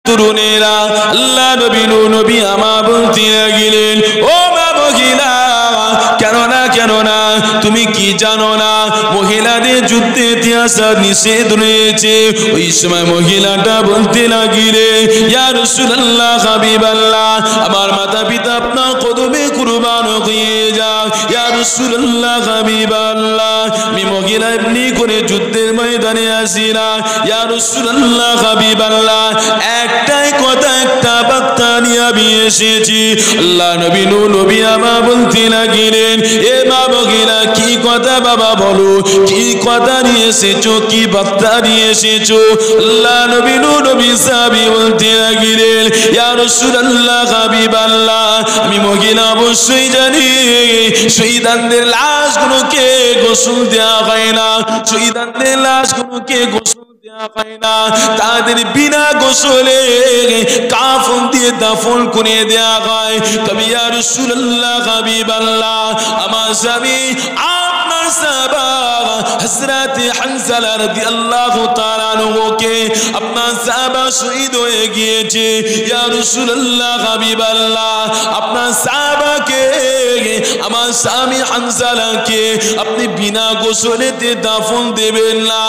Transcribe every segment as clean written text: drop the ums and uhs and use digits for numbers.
তরুণেরা আল্লাহ নবী আমার বলতে লাগলেন, ও মা মহিলা, কেন না তুমি কি জানো না মহিলাদের যুদ্ধে আসা নিষেধ রয়েছে? ওই সময় মহিলাটা বলতে লাগিলেন, ইয়া রাসূলুল্লাহ, হাবিবাল্লাহ, আমার মাতা পিতা আপনার কদমে কুরবান হয়ে যাক। ইয়া রাসূলুল্লাহ, হাবিবাল্লাহ, আমি মহিলা এমনি করে যুদ্ধের ময়দানে আসি না। ইয়া রাসূলুল্লাহ, হাবিবাল্লাহ, একটাই কথা, একটা বার্তা নিয়ে আমি এসেছি। আল্লাহ নবী আমার বলতে লাগিলেন, এ মা মহিলা, কি কথা বাবা বলো, কি কথা নিয়ে এসেছো, কি বার্তা নিয়ে এসেছো? আল্লাহ নবী সাহাবী বলতে লাগিলেন, ইয়া রাসূলুল্লাহ, হাবিবাল্লাহ, আমি মহিলা অবশ্যই জানি শহীদদের লাশগুলোকে গোসল দেওয়া হয় না, শহীদদের লাশগুলোকে গোসল দেওয়া হয় না, তাদের বিনা গোসলে কাফন দিয়ে দাফন করে দেওয়া হয়। তবে ইয়া রাসূলুল্লাহ, হাবিবাল্লাহ, আমার স্বামী আপনার সাহাবা হযরত হানজালা রাদিয়াল্লাহু তাআলা আনহুকে আপনার সাহাবা শহীদ হয়ে গিয়েছে। ইয়া রাসূলুল্লাহ, হাবিবাল্লাহ, আপনার সাহাবাকে, আমার স্বামী হানজালাকে আপনি বিনা গোসলেতে দাফন দেবেন না।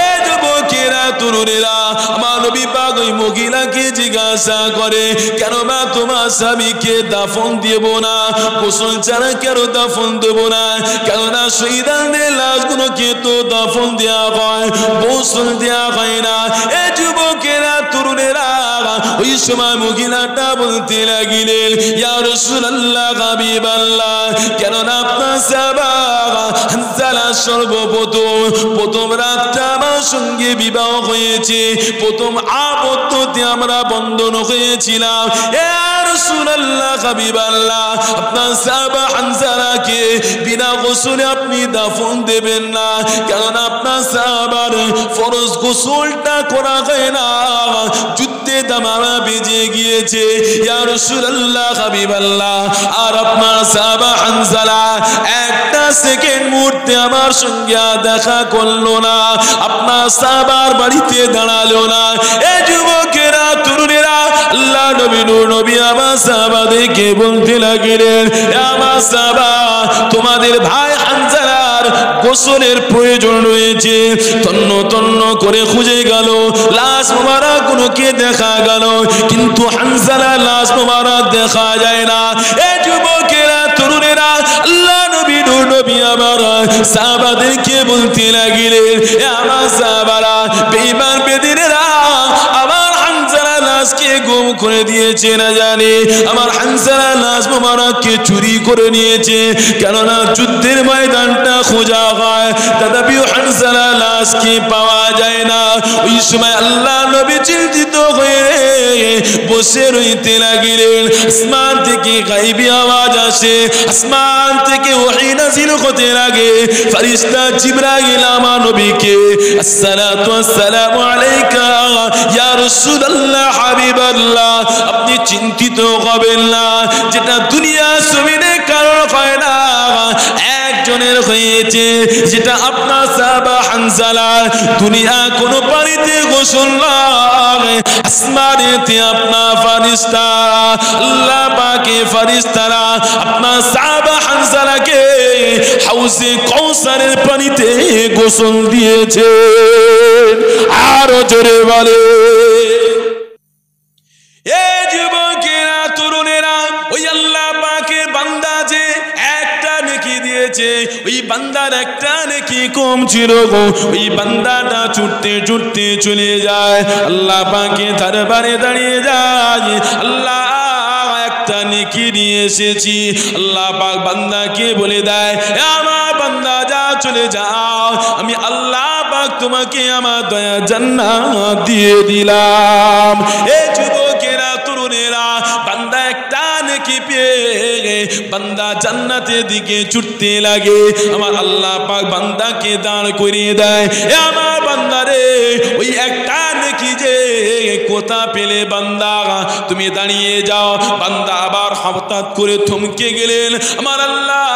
এই যুবকেরা, তরুণেরা, আমার নবী পাক ওই মহিলাকে জিজ্ঞাসা করে, কেন মা তোমার স্বামীকে দাফন দেব না, গোসল ছাড়া কেন দাফন দেব না? কেননা শহীদদের লাশগুলোকে তো দাফন দেওয়া হয়, গোসল দেওয়া হয় না। এই যুবকেরা, তরুণেরা, ওই সময় মহিলাটা বলতে লাগিলেন, ইয়া রাসূলুল্লাহ, হাবিবাল্লাহ, কেননা আপনার সাহাবা হানজালা প্রথম রাতটা আমার সঙ্গে বিবাহ হয়েছে, প্রথম আবদ্ধতে আমরা বন্ধন হয়েছিলাম। ইয়া রাসূলুল্লাহ, হাবিবাল্লাহ, আপনার সাহাবা হানজালাকে বিনা গোসলে আপনি দাফন দেবেন না, কেননা আপনার সাহাবার ফরজ গোসলটা করা হয় না, যুদ্ধে দামামা বেজে গিয়েছে। ইয়া রাসূলুল্লাহ, হাবিবাল্লাহ, আর আপনার সাহাবা হানজালা একটা সেকেন্ড মুহূর্তে আমার সঙ্গে দেখা করলো না, আপনার সাহাবার বাড়িতে দাঁড়ালো না। এই যুবকেরা, তরুণেরা, আল্লাহ নবী আমার সাহাবাদেরকে বলতে লাগলেন, আমার সাহাবা, তোমাদের ভাই হানজালার গোসলের প্রয়োজন রয়েছে। তন্ন তন্ন করে খুঁজে গেল, লাশ মোবারক গুলোকে দেখা গেল, কিন্তু হানজালার লাশ মোবারক দেখা যায় না। এই যুবকেরা, তরুণেরা, আল্লাহ নবী আমার সাহাবাদেরকে বলতে লাগিলেন, আমার সাহাবারা, বেঈমান বেদিনেরা আমার হানজালার লাশকে গুম করে দিয়েছে, না জানে আমার হানজালার লাশ মোবারককে চুরি করে নিয়েছে। কেননা যুদ্ধের ময়দানটা খোঁজা হয়, তথাপিও হানজালার লাশকে পাওয়া যায় না। ওই সময় আল্লাহ নবী চিন্তিত হয়ে বসে রইতে লাগিলেন। আসমান থেকে গায়বী আওয়াজ আসে, আসমান থেকে ওহী নাযিল হতে লাগে। ফেরেশতা জিবরাইল আমার নবীকে, আসসালাতু ওয়াসসালামু আলাইকা ইয়া রাসূলুল্লাহ, হাবিবাল্লাহ, আপনি চিন্তিত হবেন না, যেটা দুনিয়া জমিনে কারো হয় না, একজনের হয়েছে, যেটা আপনার সাহাবা হানজালা। দুনিয়া কোনো পানিতে গোসল নয়, আসমানেতে আপনার ফেরেশতা, আল্লাহ পাকের ফেরেশতারা আপনার সাহাবা হানজালাকে হাউজে কাউসারের পানিতে গোসল দিয়েছে। আরো জোরে বলে, এই যুবকেরা, তরুণেরা, ওই আল্লাহ পাকের বান্দা যে একটা নেকি দিয়েছে, ওই বান্দার একটা নেকি কম ছিল গো। ওই বান্দাটা ছুটতে ছুটতে চলে যায়, আল্লাহ পাকের দরবারে দাঁড়িয়ে যায়, আল্লাহ একটা নেকি নিয়ে এসেছি। আল্লাহ পাক বান্দাকে বলে দেয়, আমার বান্দা যা, চলে যাও, আমি আল্লাহ পাক তোমাকে আমার দয়া জান্নাত দিয়ে দিলাম। এই যুবকেরা, তরুণেরা, বান্দা একটা নেকি পেয়ে বান্দা জান্নাতের দিকে ছুটতে লাগে। আমার আল্লাহ পাক বান্দাকে দাঁড় করিয়ে দেয়, আমার বান্দারে, ওই একটা নেকি যে কোথা পেলে বান্দা, তুমি দাঁড়িয়ে যাও। বান্দা আবার হঠাৎ করে থমকে গেলেন, আমার আল্লাহ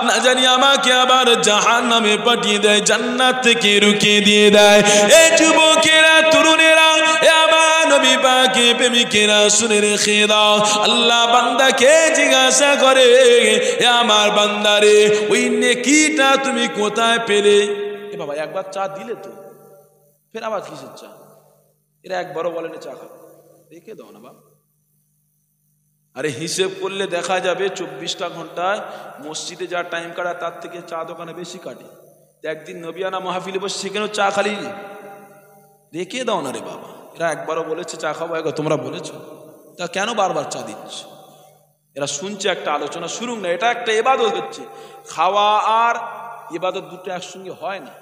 না জানি আমাকে আবার জাহান্নামে পাঠিয়ে দেয়, জান্নাত থেকে রুকিয়ে দিয়ে দেয়। এই যুবকেরা, তরুণেরা, আমার নবী পাকে প্রেমিকেরা শুনে রেখে দাও, আল্লাহ বান্দাকে জিজ্ঞাসা করে, এ আমার বান্দারে ওই নেকিটা তুমি কোথায় পেলে? এ বাবা একবার চা দিলে তো, ফের আবার কিসের চা? এরা একবারও বলেনি চা খাবে, রেখে দাও না বাবা। আরে হিসেব করলে দেখা যাবে 24টা ঘন্টায় মসজিদে যা টাইম কাটায় তার থেকে চা দোকানে বেশি কাটে। একদিন নবিয়ানা মাহফিলে বসে সেখানেও চা খালি, রেখে দাও না রে বাবা। এরা একবারও বলেছে চা খাবো, একবার তোমরা বলেছো, তা কেন বারবার চা দিচ্ছ? এরা শুনছে একটা আলোচনা শুরু না, এটা একটা ইবাদত হচ্ছে। খাওয়া আর ইবাদত দুটো একসঙ্গে হয় না,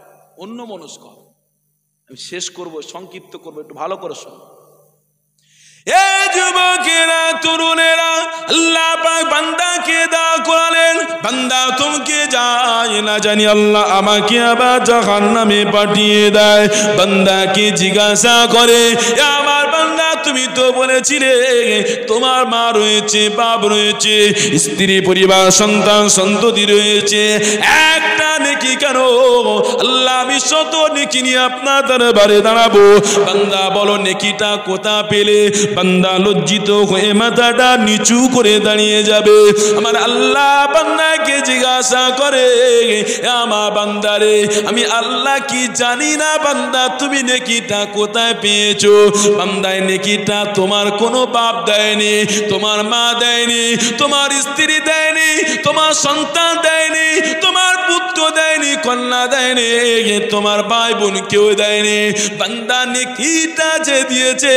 অন্য মনস্ক। আমি শেষ করব, সংক্ষিপ্ত করবো, একটু ভালো করে শোনো। এ যুবকেরা, তরুণেরা, আল্লাহ পাক বান্দাকে দা করালেন, বান্দা তোমাকে যায় না জানি আল্লাহ আমাকে আবার জাহান্নামে পাঠিয়ে দেয়। বান্দাকে জিজ্ঞাসা করে, আমার বান্দা তুমি তো বলেছিলে তোমার মা রয়েছে, বাপ রয়েছে, স্ত্রী, পরিবার, সন্তান, সন্ততি রয়েছে, একটা নেকি কেন? আল্লাহ আমি শত নেকি নিয়ে আপনার দরবারে দাঁড়াবো। বান্দা বলো নেকিটা কোথা পেলে? বান্দা লজ্জিত হয়ে মাথাটা নিচু করে দাঁড়িয়ে যাবে। আমার আল্লাহ বান্দাকে জিজ্ঞাসা করে, আমার বান্দারে আমি আল্লাহ কি জানি না বান্দা তুমি নেকিটা কোথায় পেয়েছো? বান্দায় নেকিটা তোমার কোনো বাপ দেয়নি, তোমার মা দেয়নি, তোমার স্ত্রী দেয়নি, তোমার সন্তান দেয়নি, তোমার পুত্র দেয়নি, কন্যা দেয়নি, তোমার ভাই বোন কেউ দেয়নি। বান্দা নেকিটা যে দিয়েছে,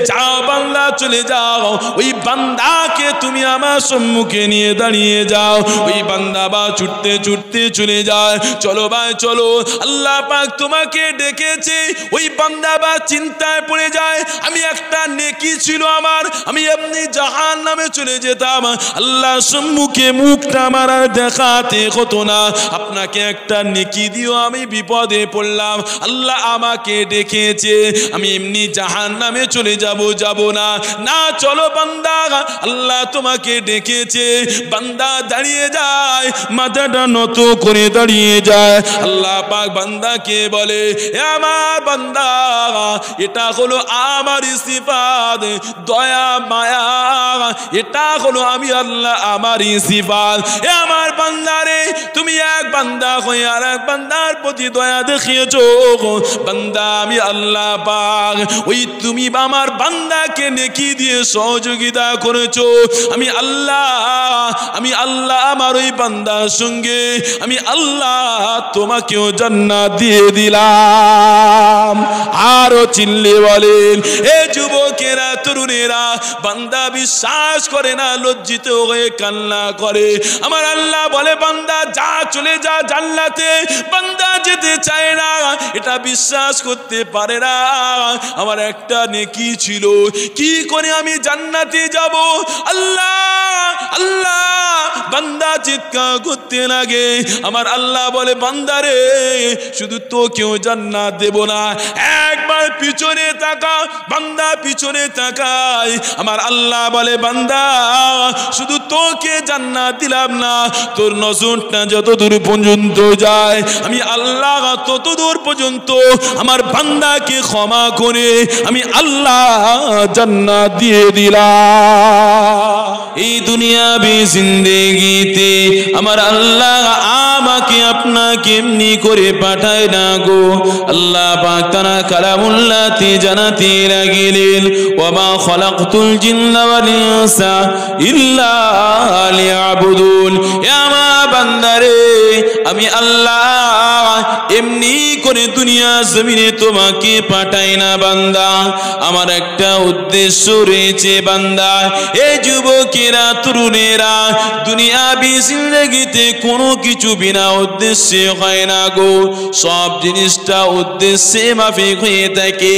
যাও বান্দা চলে যাও, ওই বান্দাকে তুমি আমার সম্মুখে নিয়ে দাঁড়িয়ে যাও। ওই বান্দা বা ছুটতে ছুটতে চলে যায়, চলো ভাই চলো, আল্লাহ পাক তোমাকে ডেকেছে। ওই বান্দা বা চিন্তায় পড়ে যায়, আমি একটা নেকি ছিল আমার, আমি এমনি জাহান্নামে চলে যেতাম, আল্লাহ সম্মুখে মুখটা আমার আর দেখাতে হতো না। আপনাকে একটা নেকি দিও, আমি বিপদে পড়লাম, আল্লাহ আমাকে ডেকেছে, আমি এমনি জাহান্নামে চলে যাব না। না চলো বান্দা, আল্লাহ তোমাকে ডেকেছে। বান্দা দাঁড়িয়ে যায়, মাথাটা নত করে দাঁড়িয়ে যায়। আল্লাহ পাক বান্দাকে বলে, এ আমার বান্দা, এটা হলো আমার সিফাত, দয়া মায়া, এটা হলো আমি আল্লাহ আমার সিফাত। এ আমার বান্দারে, তুমি এক বান্দা হয়ে আর এক বান্দার প্রতি দয়া দেখিয়েছো। বান্দা আমি আল্লাহ পাক, ওই তুমি আমার বান্দাকে নেকি দিয়ে সহযোগিতা করেছো। আমি আল্লাহ আমার ওই বান্দার সঙ্গে আমি আল্লাহ তোমাকেও জান্নাত দিয়ে দিলাম। আরো চিল্লে বলেন, এ যুবকেরা, তরুণেরা, বান্দা বিশ্বাস করে না, লজ্জিত হয়ে কান্না করে। আমার আল্লাহ বলে, বান্দা যা, চলে যা জান্নাতে। বান্দা যেতে চায় না, এটা বিশ্বাস করতে পারে না। আমার একটা নেকি ছিল, কি করে আমি জান্নাতে যাব? আল্লাহ আল্লাহ, বান্দা চিৎকার করতে লাগে। আমার আল্লাহ বলে, বান্দারে শুধু তোকেও জান্নাত দেব না, একবার পিছনে তাকা। বান্দা পিছনে তাকায়, আমার আল্লাহ বলে, বান্দা শুধু তোকে জান্নাত দিলাম না, তোর নজরটা যত দূর পর্যন্ত যায় আমি আল্লাহ তত দূর পর্যন্ত আমার বান্দাকে ক্ষমা করে আমি আল্লাহ জান্নাত দিয়ে দিলাম। এই দুনিয়াবি জিন্দেগিতে আমার আল্লাহ আমাকে আপনাকে এমনি করে পাঠায় না গো। আল্লাহ পাক তারা কালামুল্লাহতে জানাতে লাগিলেন, ওয়া মা খালাকতুল জিন্না ওয়াল ইনসা ইল্লা লিয়াবুদুন। এ আমার বান্দারে, আমি আল্লাহ এমনি করে দুনিয়া জমিনে তোমাকে পাঠাই না বান্দা, আমার একটা উদ্দেশ্য রয়েছে বান্দা। এই যুবকেরা, তরুণেরা, দুনিয়াবি জিন্দেগিতে কোনো কিছু বিনা উদ্দেশ্যে হয় না গো, সব জিনিসটা উদ্দেশ্যে মাফিক হয়ে থাকে।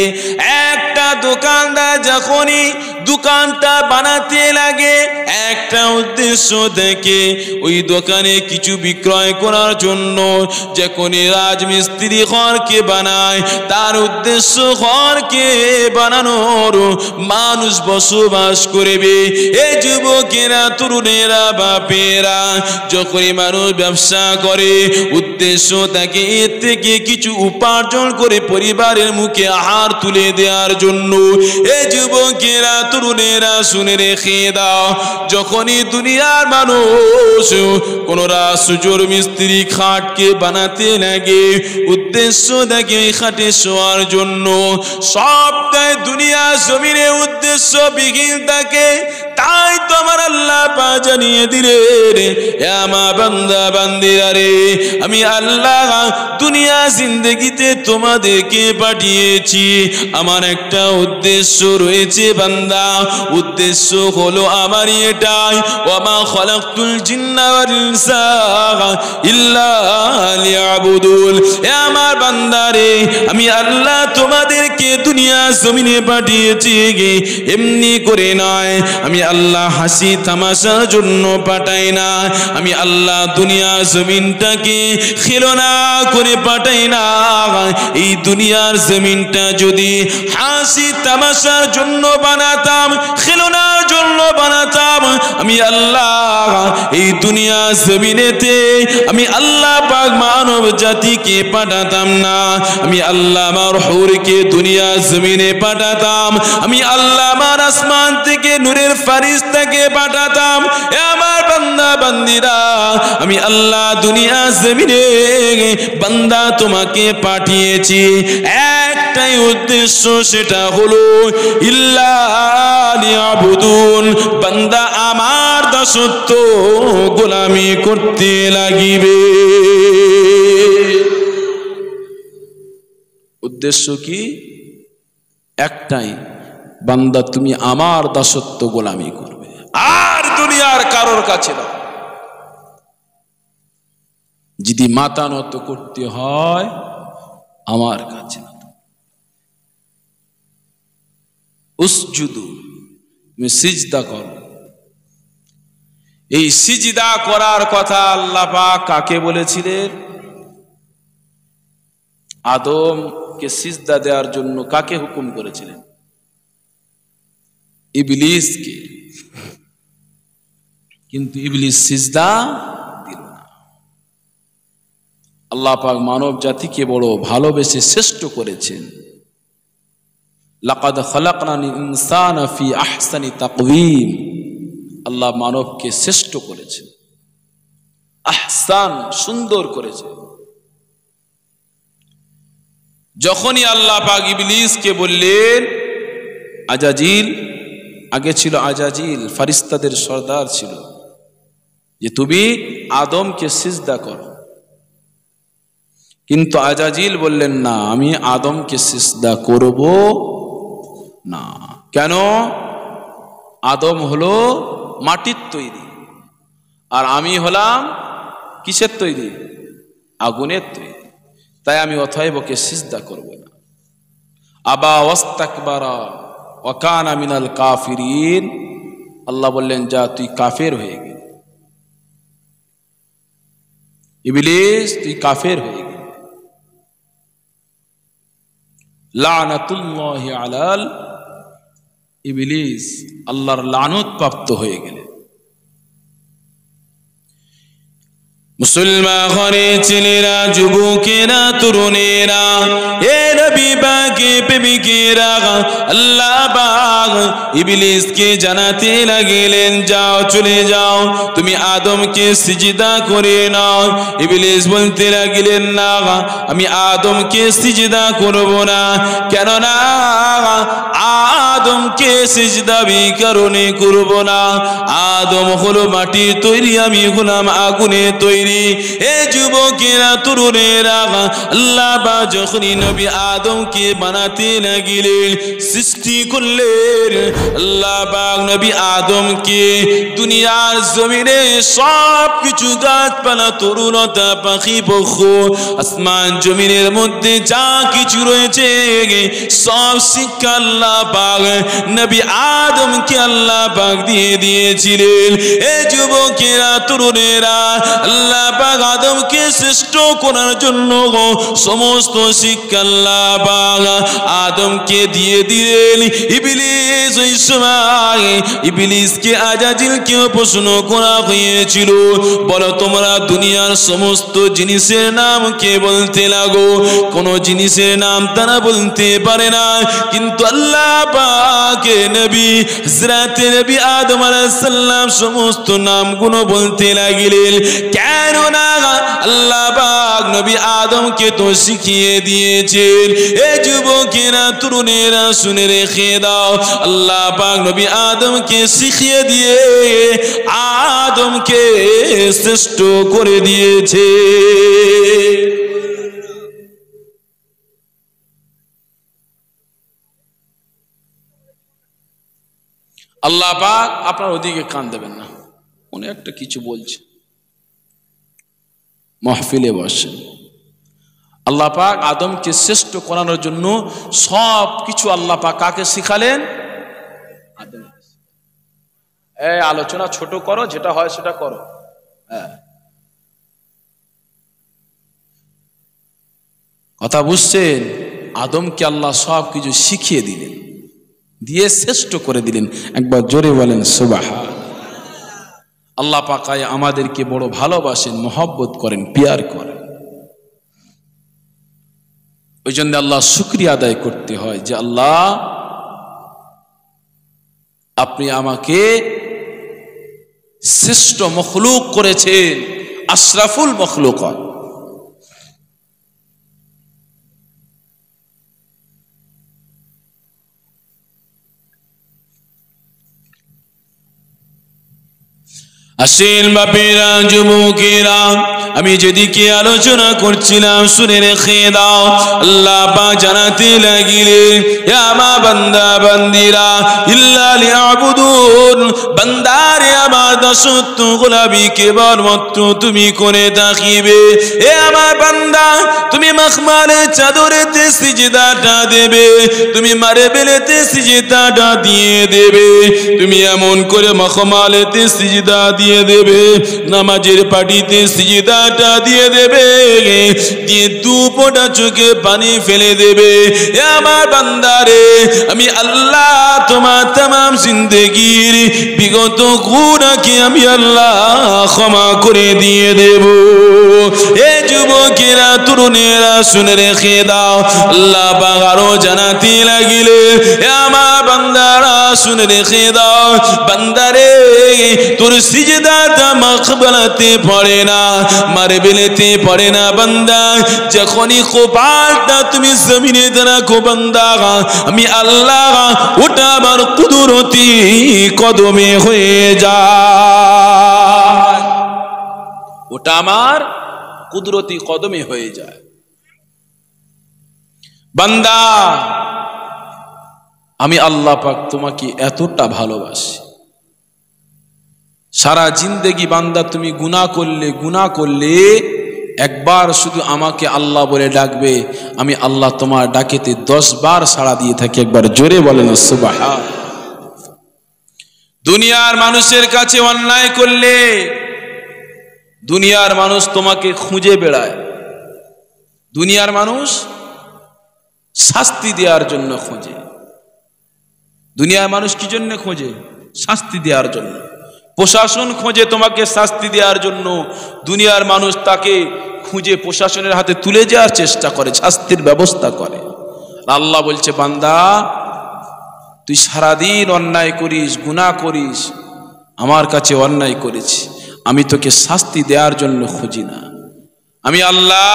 একটা দোকানদার যখনই দোকানটা বানাতে লাগে একটা উদ্দেশ্য থেকে, ওই দোকানে কিছু বিক্রয় করার জন্য। যখন রাজমিস্ত্রি ঘরকে বানায় তার উদ্দেশ্য ঘরকে বানানোর, মানুষ বসবাস করবে। এই যুবকেরা, তরুণেরা, বাপেরা, যখনই মানুষ ব্যবসা করে উদ্দেশ্য তাকে এর থেকে কিছু উপার্জন করে পরিবারের মুখে আহার তুলে দেওয়ার জন্য। এই যুবকেরা, তরুণেরা, শুনে রেখে দাও, যখনই দুনিয়ার মানুষ কোন রাসুজোর মিস্ত্রি খাটকে বানাতে লাগে উদ্দেশ্য দেখে ওই খাটে শোয়ার জন্য, সবটাই দুনিয়া জমিনে উদ্দেশ্য বিহীন থাকে। তাই তো আমার আল্লাহ পাক জানিয়ে দিলেন, এ আমার বান্দা বান্দিরা রে, আমি আল্লাহ দুনিয়া জিন্দেগিতে তোমাদেরকে পাঠিয়েছি, আমার একটা উদ্দেশ্য রয়েছে বান্দা। উদ্দেশ্য হলো আমার এটাই, ওয়া খালাকতুল জিন্না ওয়াল ইনসা ইল্লা লিয়াবুদুন। এ আমার বান্দা রে, আমি আল্লাহ তোমাদেরকে দুনিয়া জমিনে পাঠিয়েছি এমনি করে নয়। আমি আল্লাহ হাসি তামাশার জন্য পাঠাই না। আমি আল্লাহ দুনিয়া জমিনটাকে খেলনা করে পাঠাই না। এই দুনিয়ার জমিনটা যদি হাসি তামাশার জন্য বানাতাম, খেলনার জন্য বানাতাম, আমি আল্লাহ এই দুনিয়া জমিনেতে আমি আল্লাহ পাক মানব জাতিকে পাঠাতাম না। আমি আল্লাহ আমার হুরকে দুনিয়া জমিনে পাঠাতাম। আমি আল্লাহ আমার আসমান থেকে নূরের ফারিস্তাকে পাঠাতাম। এ আমার বান্দা বান্দিরা, আমি আল্লাহ দুনিয়া জমিনে বান্দা তোমাকে পাঠিয়েছি একটাই উদ্দেশ্য, সেটা হলো ইল্লা লিয়াবুদুন, বান্দা আমার দাসত্ব গোলামি করতে লাগিবে। উদ্দেশ্য কি? একটাই, বান্দা তুমি আমার দাসত্ব গোলামি করবে, আর দুনিয়ার কারোর কাছে না। যদি মাথা নত করতে হয় আমার কাছে, উসজুদু, তুমি সিজদা করো। এই সিজদা করার কথা আল্লাহ পাক কাকে বলেছিলেন? আদমকে সিজদা দেওয়ার জন্য কাকে হুকুম করেছিলেন? ইবলিসকে। কিন্তু ইবলিস সিজদা দিল না। আল্লাহ পাক মানব জাতিকে বড় ভালোবেসে শ্রেষ্ঠ করেছেন। লাকাদ খালাকনাল ইনসানা ফি আহসানি তাকওয়িম, আল্লাহ মানবকে শ্রেষ্ঠ করেছেন, আহসান, সুন্দর করেছে। যখনই আল্লাহ পাক ইবলিসকে বললেন আজাজিল, আগে ছিল আজাজিল, ফারিস্তাদের সর্দার ছিল, যে তুমি আদমকে সিজদা করো, কিন্তু আজাজিল বললেন না, আমি আদমকে সিজদা করব না। কেন? আদম হলো মাটির তৈরি, আর আমি হলাম কিসের তৈরি? আগুনের তৈরি। তাই আমি অতএব ওকে সিজদা করব না। আবা ওয়াস্তাকবারা ওয়া কানা মিনাল কাফিরিন, আল্লাহ বললেন যা তুই কাফের হয়ে গেলি, ইবলিস তুই কাফের হয়ে গেলি। লানাতুল্লাহি আলাল ইবলিস, আল্লাহর লানত প্রাপ্ত হয়ে গেলেন। মুসলমান ঘরে ছেলেরা, যুবকেরা, তরুণেরা, এ নবী পাকে প্রেমিকেরা, আল্লাহ পাক ইবলিসকে জানাতে লাগলেন যাও, চলে যাও, তুমি আদমকে সিজদা করে নাও। ইবলিস বলতে লাগলেন না, আমি আদমকে সিজদা করব না। কেননা আদমকে সিজদা কারণে করব না, আদম হলো মাটির তৈরি, আমি হলাম আগুনের তৈরি। এ যুবকেরা, তরুণেরা, আল্লাহ পাক যখনই নবী আদম আদমকে বানাতে লাগিলেন, সৃষ্টি করলেন। আল্লাহ পাক নবী আদমকে দুনিয়ার জমিনে সব কিছু গাছপালা, তরুলতা, পাখি পক্ষী, আসমান জমিনের মধ্যে যা কিছু রয়েছে সব শিক্ষা আল্লাহ পাক নবী আদমকে আল্লাহ পাক দিয়ে দিয়েছিলেন। এই যুবকেরা, তরুণেরা, আল্লাহ পাক আদমকে শ্রেষ্ঠ করার জন্য সমস্ত শিক্ষা আল্লাহ পাক আদমকে দিয়ে দিলেন। ইবলিস ওই সময় ইবলিসকে, আজাজিলকে প্রশ্ন করা হয়েছিল, বলো তোমরা দুনিয়ার সমস্ত জিনিসের নাম কে বলতে লাগো। কোন জিনিসের নাম তারা বলতে পারে না, কিন্তু আল্লাহ পাকের নবী হযরত নবী আদম আলাইহিস সালাম সমস্ত নামগুলো বলতে লাগিলেন। কেন না আল্লাহ পাক নবী আদমকে তো শিখিয়ে দিয়েছেন। এই যুবকেরা, তরুণেরা, শুনে রেখে দাও, আল্লাহ পাক নবী আদমকে শিখিয়ে দিয়ে আদমকে শ্রেষ্ঠ করে দিয়েছে। আল্লাহ পাক আপনার ওদিকে কান দেবেন না, উনি একটা কিছু বলছে, মাহফিলে বসে। আল্লাহ পাক আদমকে শ্রেষ্ঠ করানোর জন্য সব কিছু আল্লাহ পাক কাকে শিখালেন? আদমকে। এই আলোচনা ছোট করো, যেটা হয় সেটা করো। হ্যাঁ, কথা বুঝছেন? আদমকে আল্লাহ সব কিছু শিখিয়ে দিলেন, দিয়ে শ্রেষ্ঠ করে দিলেন। একবার জোরে বলেন সুবহান। আল্লাহ পাক আমাদেরকে বড় ভালোবাসেন, মহব্বত করেন, পিয়ার করেন। ওই জন্য আল্লাহ শুকরিয়া আদায় করতে হয় যে আল্লাহ আপনি আমাকে শ্রেষ্ঠ মখলুক করেছেন, আশরাফুল মখলুকাত। আসেন বাপেরা, যুবকেরা, আমি যেদিকে আলোচনা করছিলাম শুনে রেখে দাও। আল্লাহ পাক জানাতে লাগিলেন, ইয়া মা বান্দা বান্দিরা ইল্লা লিয়াবুদুন, বান্দারে আমার দাসত্ব গোলামি কেবলমাত্র তুমি করে থাকিবে। এ আমার বান্দা, তুমি মখমালে চাদরেতে সিজদাটা দেবে, তুমি মারবেলেতে সিজদাটা দিয়ে দেবে, তুমি এমন করে মখমালেতে সিজদা দিয়ে দেবে, নামাজের পাটিতে সিজদাটা দিয়ে দেবে, দিয়ে দু ফোঁটা চোখে পানি ফেলে দেবে। এ আমার বান্দারে, আমি আল্লাহ তোমার तमाम জিন্দেগীর বিগত গুনাহকে আমি আল্লাহ ক্ষমা করে দিয়ে দেব। এ যুবকেরা, তরুণেরা, শুনে রেখে দাও, আল্লাহ পাক আরো জানাতে লাগিলে, এ আমার বান্দারা শুনে রেখে দাও, বান্দারে তোর সিজদাটা মাকবালাতে পড়ে না, মারবেলেতে পড়ে না বান্দা, যখনই কপালটা তুমি জমিনে রাখো বান্দা, আমি আল্লাহ ওটা আমার কুদরতি কদমে হয়ে যায়, ওটা আমার কুদরতি কদমে হয়ে যায়। বান্দা, আমি আল্লাহ পাক তোমাকে এতটা ভালোবাসি, সারা জিন্দেগি বান্দা তুমি গুনাহ করলে একবার শুধু আমাকে আল্লাহ বলে ডাকবে, আমি আল্লাহ তোমার ডাকেতে 10 বার সাড়া দিয়ে থাকি। একবার জোরে বলেন সুবহান। দুনিয়ার মানুষের কাছে অন্যায় করলে দুনিয়ার মানুষ তোমাকে খুঁজে বেড়ায়, দুনিয়ার মানুষ শাস্তি দেওয়ার জন্য খোঁজে। দুনিয়ার মানুষ কি জন্য খোঁজে? শাস্তি দেওয়ার জন্য। প্রশাসন খোঁজে তোমাকে শাস্তি দেওয়ার জন্য, দুনিয়ার মানুষ তাকে খুঁজে প্রশাসনের হাতে তুলে যাওয়ার চেষ্টা করে, শাস্তির ব্যবস্থা করে। আল্লাহ বলছে, বান্দা তুই সারাদিন অন্যায় করিস, গুনাহ করিস, আমার কাছে অন্যায় করেছি, আমি তোকে শাস্তি দেওয়ার জন্য খুঁজি না। আমি আল্লাহ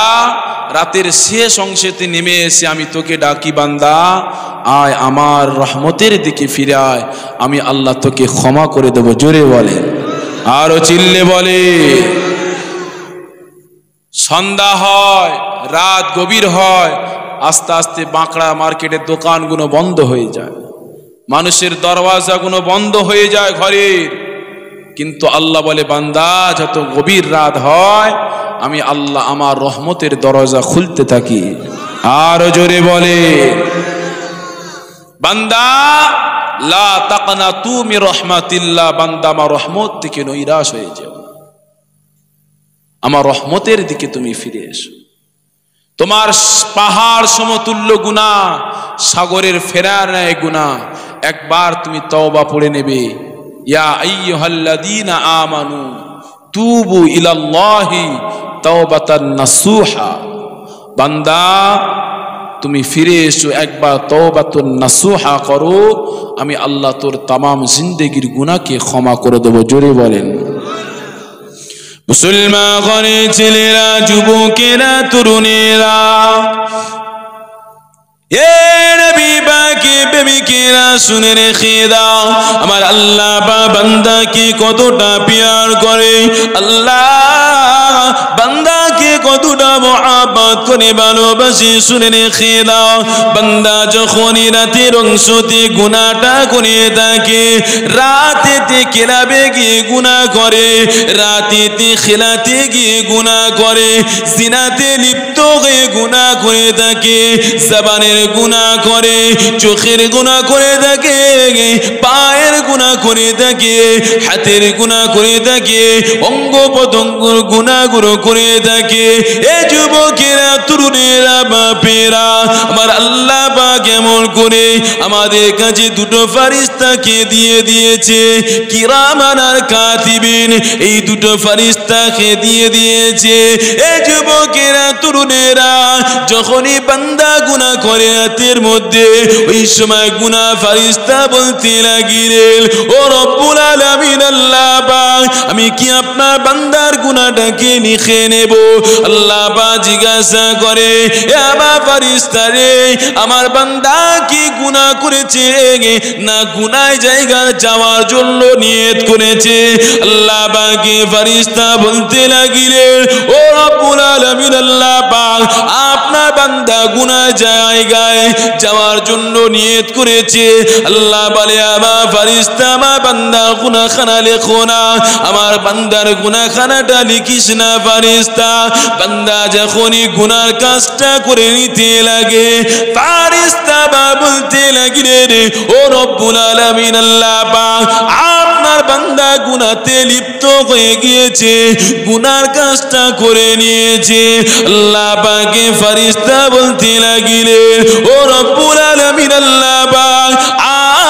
রাতের শেষ অংশেতে নেমে এসে আমি তোকে ডাকি, বান্দা আয় আমার রহমতের দিকে ফিরে আয়, আমি আল্লাহ তোকে ক্ষমা করে দেব। জোরে বলে, আরো চিল্লে বলে। সন্ধ্যা হয়, রাত গভীর হয়, আস্তে আস্তে বাঁকড়া মার্কেটের দোকানগুলো বন্ধ হয়ে যায়, মানুষের দরওয়াজাগুলো বন্ধ হয়ে যায় ঘরের। কিন্তু আল্লাহ বলে, বান্দা যত গভীর রাত হয় আমি আল্লাহ আমার রহমতের দরজা খুলতে থাকি। আরো জোরে বলে, বান্দা লা তাকনাতু মির রাহমাতিল্লাহ, বান্দা আমার রহমত থেকে নৈরাশ হয়ে যাও, আমার রহমতের দিকে তুমি ফিরে এসো। তোমার পাহাড় সমতুল্য গুনাহ, সাগরের ফেরার ন্যায় গুনাহ, একবার তুমি তওবা পড়ে নেবে। ইয়া আইয়ুহাল্লাযীনা আমানু তুবু ইলাল্লাহি তাওবাতান নাসুহা, বান্দা তুমি ফিরে এসো, একবার তওবাতুন নাসুহা করো, আমি আল্লাহ তোর তামাম জিন্দেগির গুনাহকে ক্ষমা করে দেব। জোরে বলেন। মুসলমান ঘরের ছেলেরা, যুবকেরা, তরুণেরা, এ নবী পাকে প্রেমিকেরা শুনে রেখে দাও, আমার আল্লাহ বান্দাকে কতটা প্যার করে, আল্লাহ বান্দাকে কতটা মহব্বত করে ভালোবাসে শুনে রেখে দাও। বান্দা যখনই রাতের অংশতে গুনাহটা করে থাকে, রাতেতে ক্লাবে গিয়ে গুনাহ করে, রাতেতে খেলাতে গিয়ে গুনাহ করে, জিনাতে লিপ্ত হয়ে গুনাহ করে থাকে, জবানের গুনাহ করে, চোখের গুনাহ করে থাকে, পায়ের গুনাহ করে থাকে, হাতের গুনাহ করে থাকে, অঙ্গ প্রত্যঙ্গের গুনাহগুলো করে থাকে। এ যুবকেরা, তরুণেরা, বাপেরা, আমার আল্লাহ পাক এমন করে আমাদের কাছে দুটো ফেরেশতাকে দিয়ে দিয়েছে, কিরামান আর কাতিবিন, এই দুটো ফেরেশতাকে দিয়ে দিয়েছে। এ যুবকেরা, তরুণেরা, যখনই বান্দা গুনাহ করে রাতের মধ্যে, ওই সময় গুনাহ ফেরেশতা বলতে লাগিলেন, ও রব্বুল আলামিন আল্লাহ পাক, আমি কি আপনার বান্দার গুনাহটাকে লিখে নেব? আল্লাহ পাক জিজ্ঞাসা করে, এ আমার ফেরেশতা রে, আমার বান্দা কি গুনাহ করেছে না গুনাহ জায়গা যাওয়ার জন্য নিয়ত করেছে? আল্লাহ পাকে ফেরেশতা বলতে লাগিলেন, ও রব্বুল আলামিন আল্লাহ পাক, আপনার বান্দা গুনাহ জায়গায় যাওয়ার জন্য নিয়ত করেছে। আল্লাহ বলে, আমার ফেরেশতা আমার বান্দার গুনাহখানা লেখো না, আমার বান্দার গুনাহখানাটা লিখিস না ফেরেশতা। বান্দা যখনই গুনার কাজটা করে নিতে লাগে, ফেরেশতা বলতে লাগিলেন, ও রব্বুল আলামিন আল্লাহ পাক, আপনার বান্দা গুনাহতে লিপ্ত হয়ে গিয়েছে, গুনার কাজটা করে নিয়েছে। আল্লাহ পাকে ফেরেশতা বলতে লাগিলেন, ও রব্বুল আলামিন আল্লাহ পাক,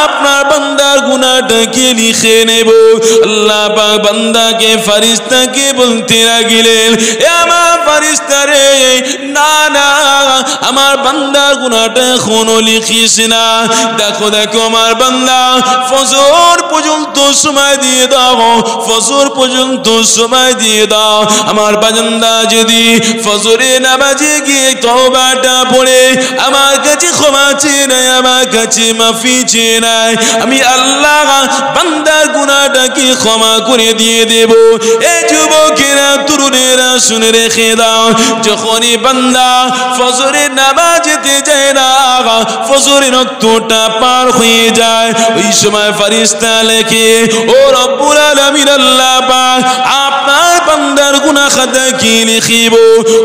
আপনার বান্দার গুনাহটাকে লিখে নেব। আল্লাহ পাক বান্দাকে ফেরেশতাকে বলতে লাগিলেন, এ আমার ফেরেশতা রে, না না, আমার বান্দার গুনাহটা এখনো লিখিস না। দেখো দেখো আমার বান্দা ফজর পর্যন্ত সময় দিয়ে দাও, ফজর পর্যন্ত সময় দিয়ে দাও। আমার বান্দা যদি ফজরে নামাজে গিয়ে তওবাটা পড়ে আমার কাছে ক্ষমা চেয়ে নেয়, আমার কাছে মাফি চেয়ে নেয়, আমি আল্লাহ বান্দার গুনাহটাকে ক্ষমা করে দিয়ে দেব। এ যুবকেরা, তরুণেরা, শুনে রেখে দাও, যখনই বান্দা ফজরের নামাজেতে যায় না, ফজরের ওয়াক্তটা পার হয়ে যায়, ওই সময় ফেরেশতা লেখে, ও রব্বুল আলামিন আল্লাহ পাক, আপনার বান্দার গুনাহ খাতা কি লিখিব?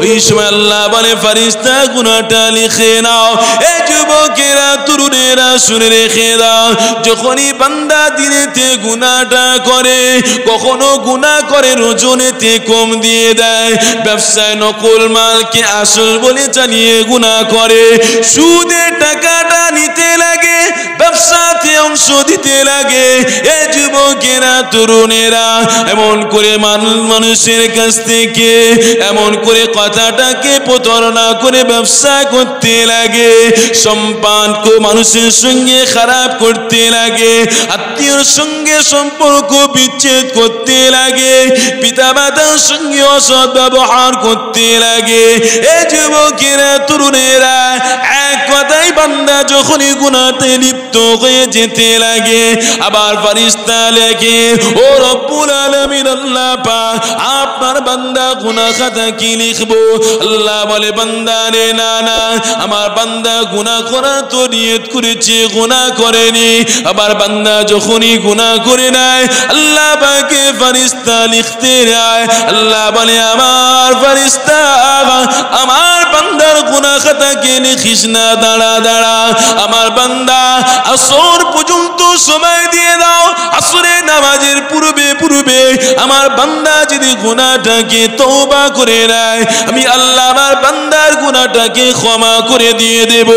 ওই সময় আল্লাহ বলে, ফেরেশতা গুনাহটা লিখে নাও। এ যুবকেরা, তরুণেরা, শুনে রেখে দাও, যখনই বান্দা দিনেতে গুনাহটা করে, কখনো গুনাহ করে ওজনেতে কম দিয়ে দেয়, ব্যবসায় নকল মালকে আসল বলে চালিয়ে গুনাহ করে, সুদে টাকাটা নিতে লাগে, ব্যবসাতে অংশ দিতে লাগে। এ যুবকেরা, তরুণেরা, এমন করে মানুষের কাছ থেকে এমন করে কথাটাকে প্রতারণা করে ব্যবসা করতে লাগে, সম্পর্ক মানুষের সঙ্গে খারাপ করতে লাগে, আত্মীয়র সঙ্গে সম্পর্ক বিচ্ছেদ করতে লাগে, পিতা মাতার সঙ্গে অসৎ ব্যবহার করতে লাগে। এ যুবকেরা, তরুণেরা, এক কথাই বান্দা যখনই গুনাহতে লিপ্ত হয়ে যেতে লাগে। আবার ফেরেশতা লেখে, ও রব্বুল আলামিন আল্লাহ পাক আপনার বান্দা গুনাহ খাতা কি লিখবো? আল্লাহ বলে, বান্দা রে না না, আমার বান্দা গুনাহ করার তো নিয়ত করেছে, গুনাহ করেনি। আবার বান্দা যখনই গুনাহ করে নেয় আল্লাহ পাকে ফেরেশতা লিখতে যায়। আল্লাহ বলে, আমার ফেরেশতা আমার বান্দার গুনাহ খাতাকে লিখিস না, দাঁড়া দাঁড়া, আমার বান্দা আসর পর্যন্ত সময় দিয়ে দাও। আসরের নামাজের পূর্বে পূর্বে আমার বান্দা যদি গুনাহটাকে তওবা করে নেয়, আমি আল্লাহ আমার বান্দার গুনাহটাকে ক্ষমা করে দিয়ে দেব।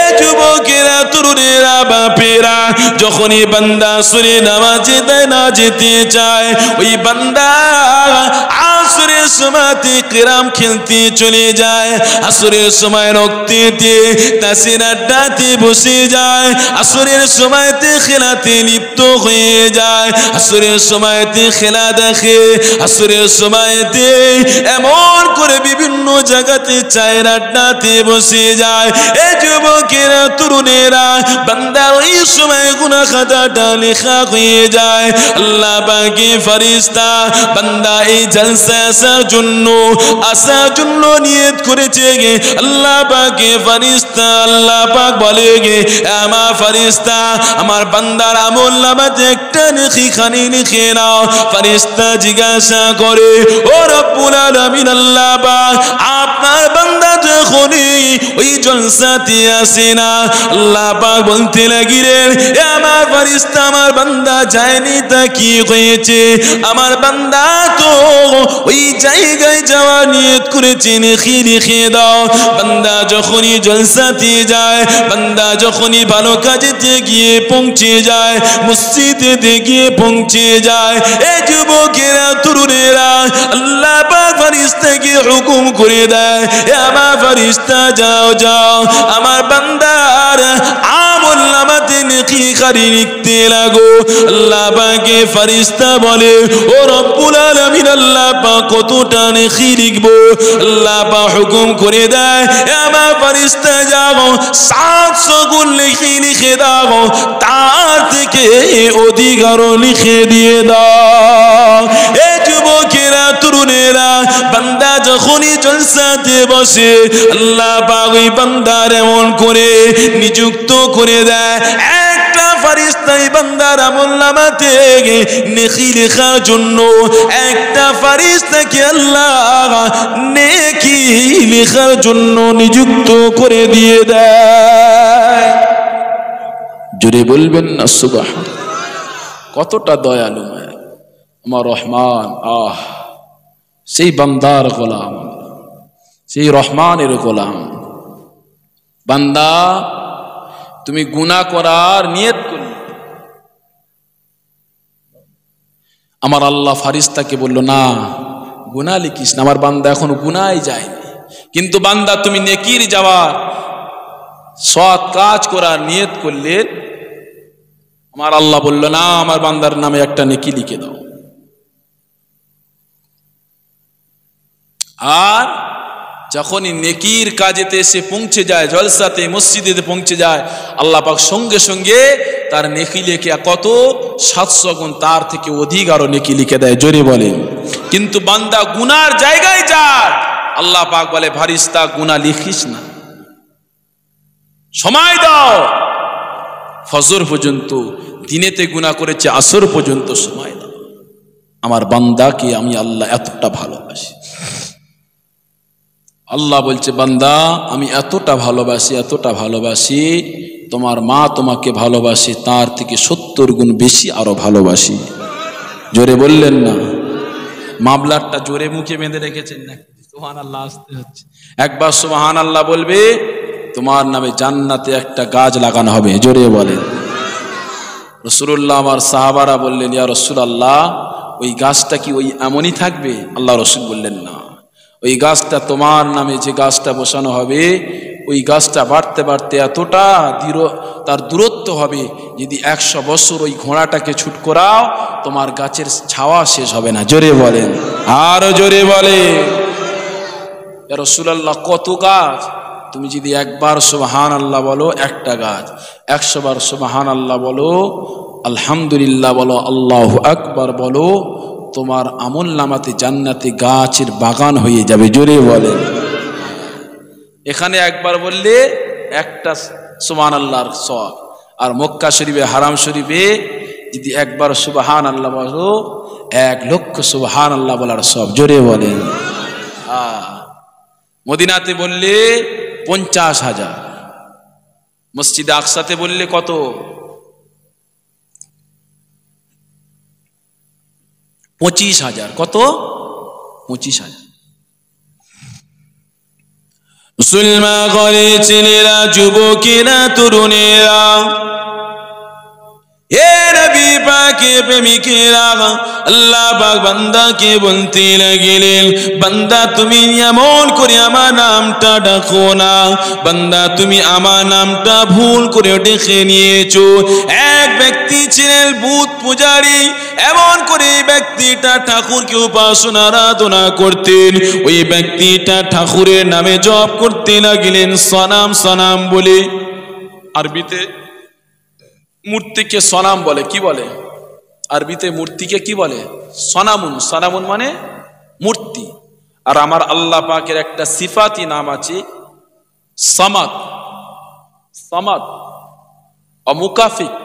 এ যুবকেরা, তরুণেরা, বাপেরা, যখনই বান্দা আসরের নামাজে না যেতে চায়, ওই বান্দা আসরের সময়তে কেরাম খেলতে চলে যায়, আসরের সময় রক্তেতে তাসের আড্ডাতে বসে যায়, আসরের সময়তে খেলাতে লিপ্ত হয়ে যায়, আসরের সময়তে খেলা দেখে, আসরের সময়তে এমন করে বিভিন্ন জায়গাতে চায়ের আড্ডাতে বসে যায়। এই যুবকেরা, তরুণেরা, বান্দার ওই সময় গুনাহ খাতাটা লেখা হয়ে যায়। আল্লাহ পাকে ফেরেশতা বান্দা এই জলসা আসার জন্য নিয়ত করেছে গে। আল্লাহ পাকে ফেরেশতা, আল্লাহ পাক বলে গে, আমার ফেরেশতা আমার বান্দার আমল নামাতে একটা নেকি খানি লিখে নাও। ফেরেশতা জিজ্ঞাসা করে, ও রব্বুল আলামিন আল্লাহ পাক আপনার বান্দা যখনই ওই জলসাতে আসে না, আল্লাহ পাক বলতে লাগিলেন, আমার ফেরেশতা আমার বান্দা যায়নি, তা কি হয়েছে? আমার বান্দা তো ওই জায়গায় যাওয়ার নিয়ত করেছে, নেকি লিখে দাও। বান্দা যখনই জলসাতে যায়, বান্দা যখনই ভালো কাজেতে গিয়ে পৌঁছে যায়, মসজিদে গিয়ে পৌঁছে যায়, এই যুবকেরা, তরুণেরা, আল্লাহ পাক ফেরেশতাকে হুকুম করে দেয়, আমার ফেরেশতা যাও যাও আমার বান্দার আমল নামাতে নেকি খানি লিখতে লাগো। আল্লাহ পাকে ফেরেশতা বলে, ও রব্বুল আলামিন আল্লাহ পাক কতটা নেকি লিখবো? আল্লাহ পাক হুকুম করে দেয়, আমার ফেরেশতা যাও 700 গুণ নেকি লিখে দাও, তার থেকে অধিক আরো লিখে দিয়ে দাও। এই যুবকেরা, তরুণেরা, বান্দা যখনই জলসাতে বসে আল্লাহ পাক ওই বান্দার এমন করে নিযুক্ত করে দেয়, একটা ফেরেশতা বান্দার আমলনামাতে নেকি লেখার জন্য একটা ফেরেশতাকে আল্লাহ নেকি লেখার জন্য নিযুক্ত করে দিয়ে দেয়। জোরে বলবেন না সুবহানাল্লাহ। কতটা দয়ালু আমার রহমান। সেই বান্দার গোলাম, সেই রহমানের গোলাম। বান্দা তুমি গুনাহ করার নিয়ত করলে, আমার আল্লাহ ফেরেশতাকে বলল, না গুনাহ লিখিস না, আমার বান্দা এখন গুনাহই যায়নি, কিন্তু বান্দা তুমি নেকির যাওয়ার সৎ কাজ করার নিয়ত করলে, আমার আল্লাহ বলল, না আমার বান্দার নামে একটা নেকি লিখে দাও। আর যখনই নেকির কাজেতে এসে পৌঁছে যায়, জলসাতে মসজিদে পৌঁছে যায়, আল্লাহ পাক সঙ্গে সঙ্গে তার নেকি লিখে কত 700 গুণ তার থেকে অধিক আরো নেকি লিখে দেয়। জোরে বলেন। কিন্তু বান্দা গুনার জায়গায় যায়, আল্লাহ পাক বলে, ফেরেশতা গুনাহ লিখিস না, সময় দাও ফজর পর্যন্ত, দিনেতে গুনাহ করেছে আসর পর্যন্ত সময় দাও। আমার বান্দাকে আমি আল্লাহ এতটা ভালোবাসি। আল্লাহ বলছে, বান্দা আমি এতটা ভালোবাসি, এতটা ভালোবাসি, তোমার মা তোমাকে ভালোবাসে তার থেকে 70 গুণ বেশি আরো ভালোবাসি। জোরে বললেন না? মামলারটা জোরে মুখে বেঁধে রেখেছেন না? সুবহানাল্লাহ আসতে হচ্ছে। একবার সুবহানাল্লাহ বলবে, তোমার নামে জান্নাতে একটা গাছ লাগানো হবে। জোরে বলেন। রাসূলুল্লাহ আমার সাহাবারা বললেন, ইয়া রাসূলুল্লাহ ওই গাছটা কি ওই এমনই থাকবে? আল্লাহ রাসূল বললেন, না, ওই গাছটা তোমার নামে যে গাছটা বসানো হবে, ওই গাছটা বাড়তে বাড়তে এতটা তার দূরত্ব হবে, যদি 100 বছর ওই ঘোড়াটাকে ছুট করাও তোমার গাছের ছাওয়া শেষ হবে না। জোরে বলেন, আরো জোরে বলে। ইয়া রাসূলুল্লাহ কত গাছ? তুমি যদি একবার সুবহানাল্লাহ বলো একটা গাছ, 100 বার সুবহানাল্লাহ বলো, আলহামদুলিল্লাহ বলো, আল্লাহু আকবার বলো, তোমার আমলনামাতে জান্নাতে গাছের বাগান হয়ে যাবে। জোরে বলেন। এখানে একবার বললে একটা সুবহানাল্লাহর সওয়াব, আর মক্কা শরীফে হারাম শরীফে যদি একবার সুবহানাল্লাহ বলো 1 লক্ষ সুবহানাল্লাহ বলার সওয়াব। জোরে বলেন। মদিনাতে বললে 50,000, মসজিদে আকসাতে বললে কত? 25,000। কত? 25,000। মুসলমান ঘরে ছেলেরা, যুবকেরা, তরুণেরা, এ নবী পাকের প্রেমিকেরা, আল্লাহ পাক বান্দাকে বলতে লাগলেন, বান্দা তুমি এমন করে আমার নামটা ডাকো না, বান্দা তুমি আমার নামটা ভুল করে ডেকে নিয়েছো। এক ব্যক্তি ছিলেন বুত পূজারী, এমন করে ব্যক্তিটা ঠাকুরকে উপাসনা আরাধনা করতেন। ওই ব্যক্তিটা ঠাকুরের নামে জপ করতে লাগলেন সনাম সনাম বলে। আরবিতে মূর্তিকে সনাম বলে। কি বলে আরবিতে? মূর্তিকে কি বলে? সনামুন। সনামুন মানে মূর্তি। আর আমার আল্লাহ পাকের একটা সিফাতি নাম আছে সামাদ। সামাদ অমুকাফিক,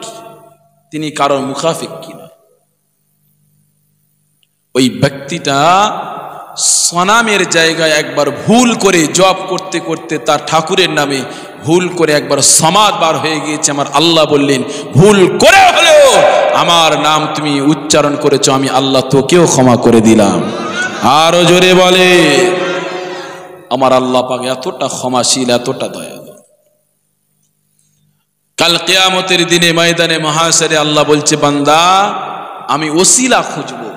তিনি কারোর মুখাফিক কিনা। ওই ব্যক্তিটা সনামের জায়গায় একবার ভুল করে জপ করতে করতে তার ঠাকুরের নামে ভুল করে একবার সমাদ বার হয়ে গিয়েছে। আমার আল্লাহ বললেন, ভুল করে হলেও আমার নাম তুমি উচ্চারণ করেছো, আমি আল্লাহ তোকেও ক্ষমা করে দিলাম। আরো জোরে বলে। আমার আল্লাহ পাক এতটা ক্ষমাশীল, এতটা দয়ালু। কাল কিয়ামতের দিনে ময়দানে মহাশরে আল্লাহ বলছে, বান্দা আমি ওসিলা খুঁজবো,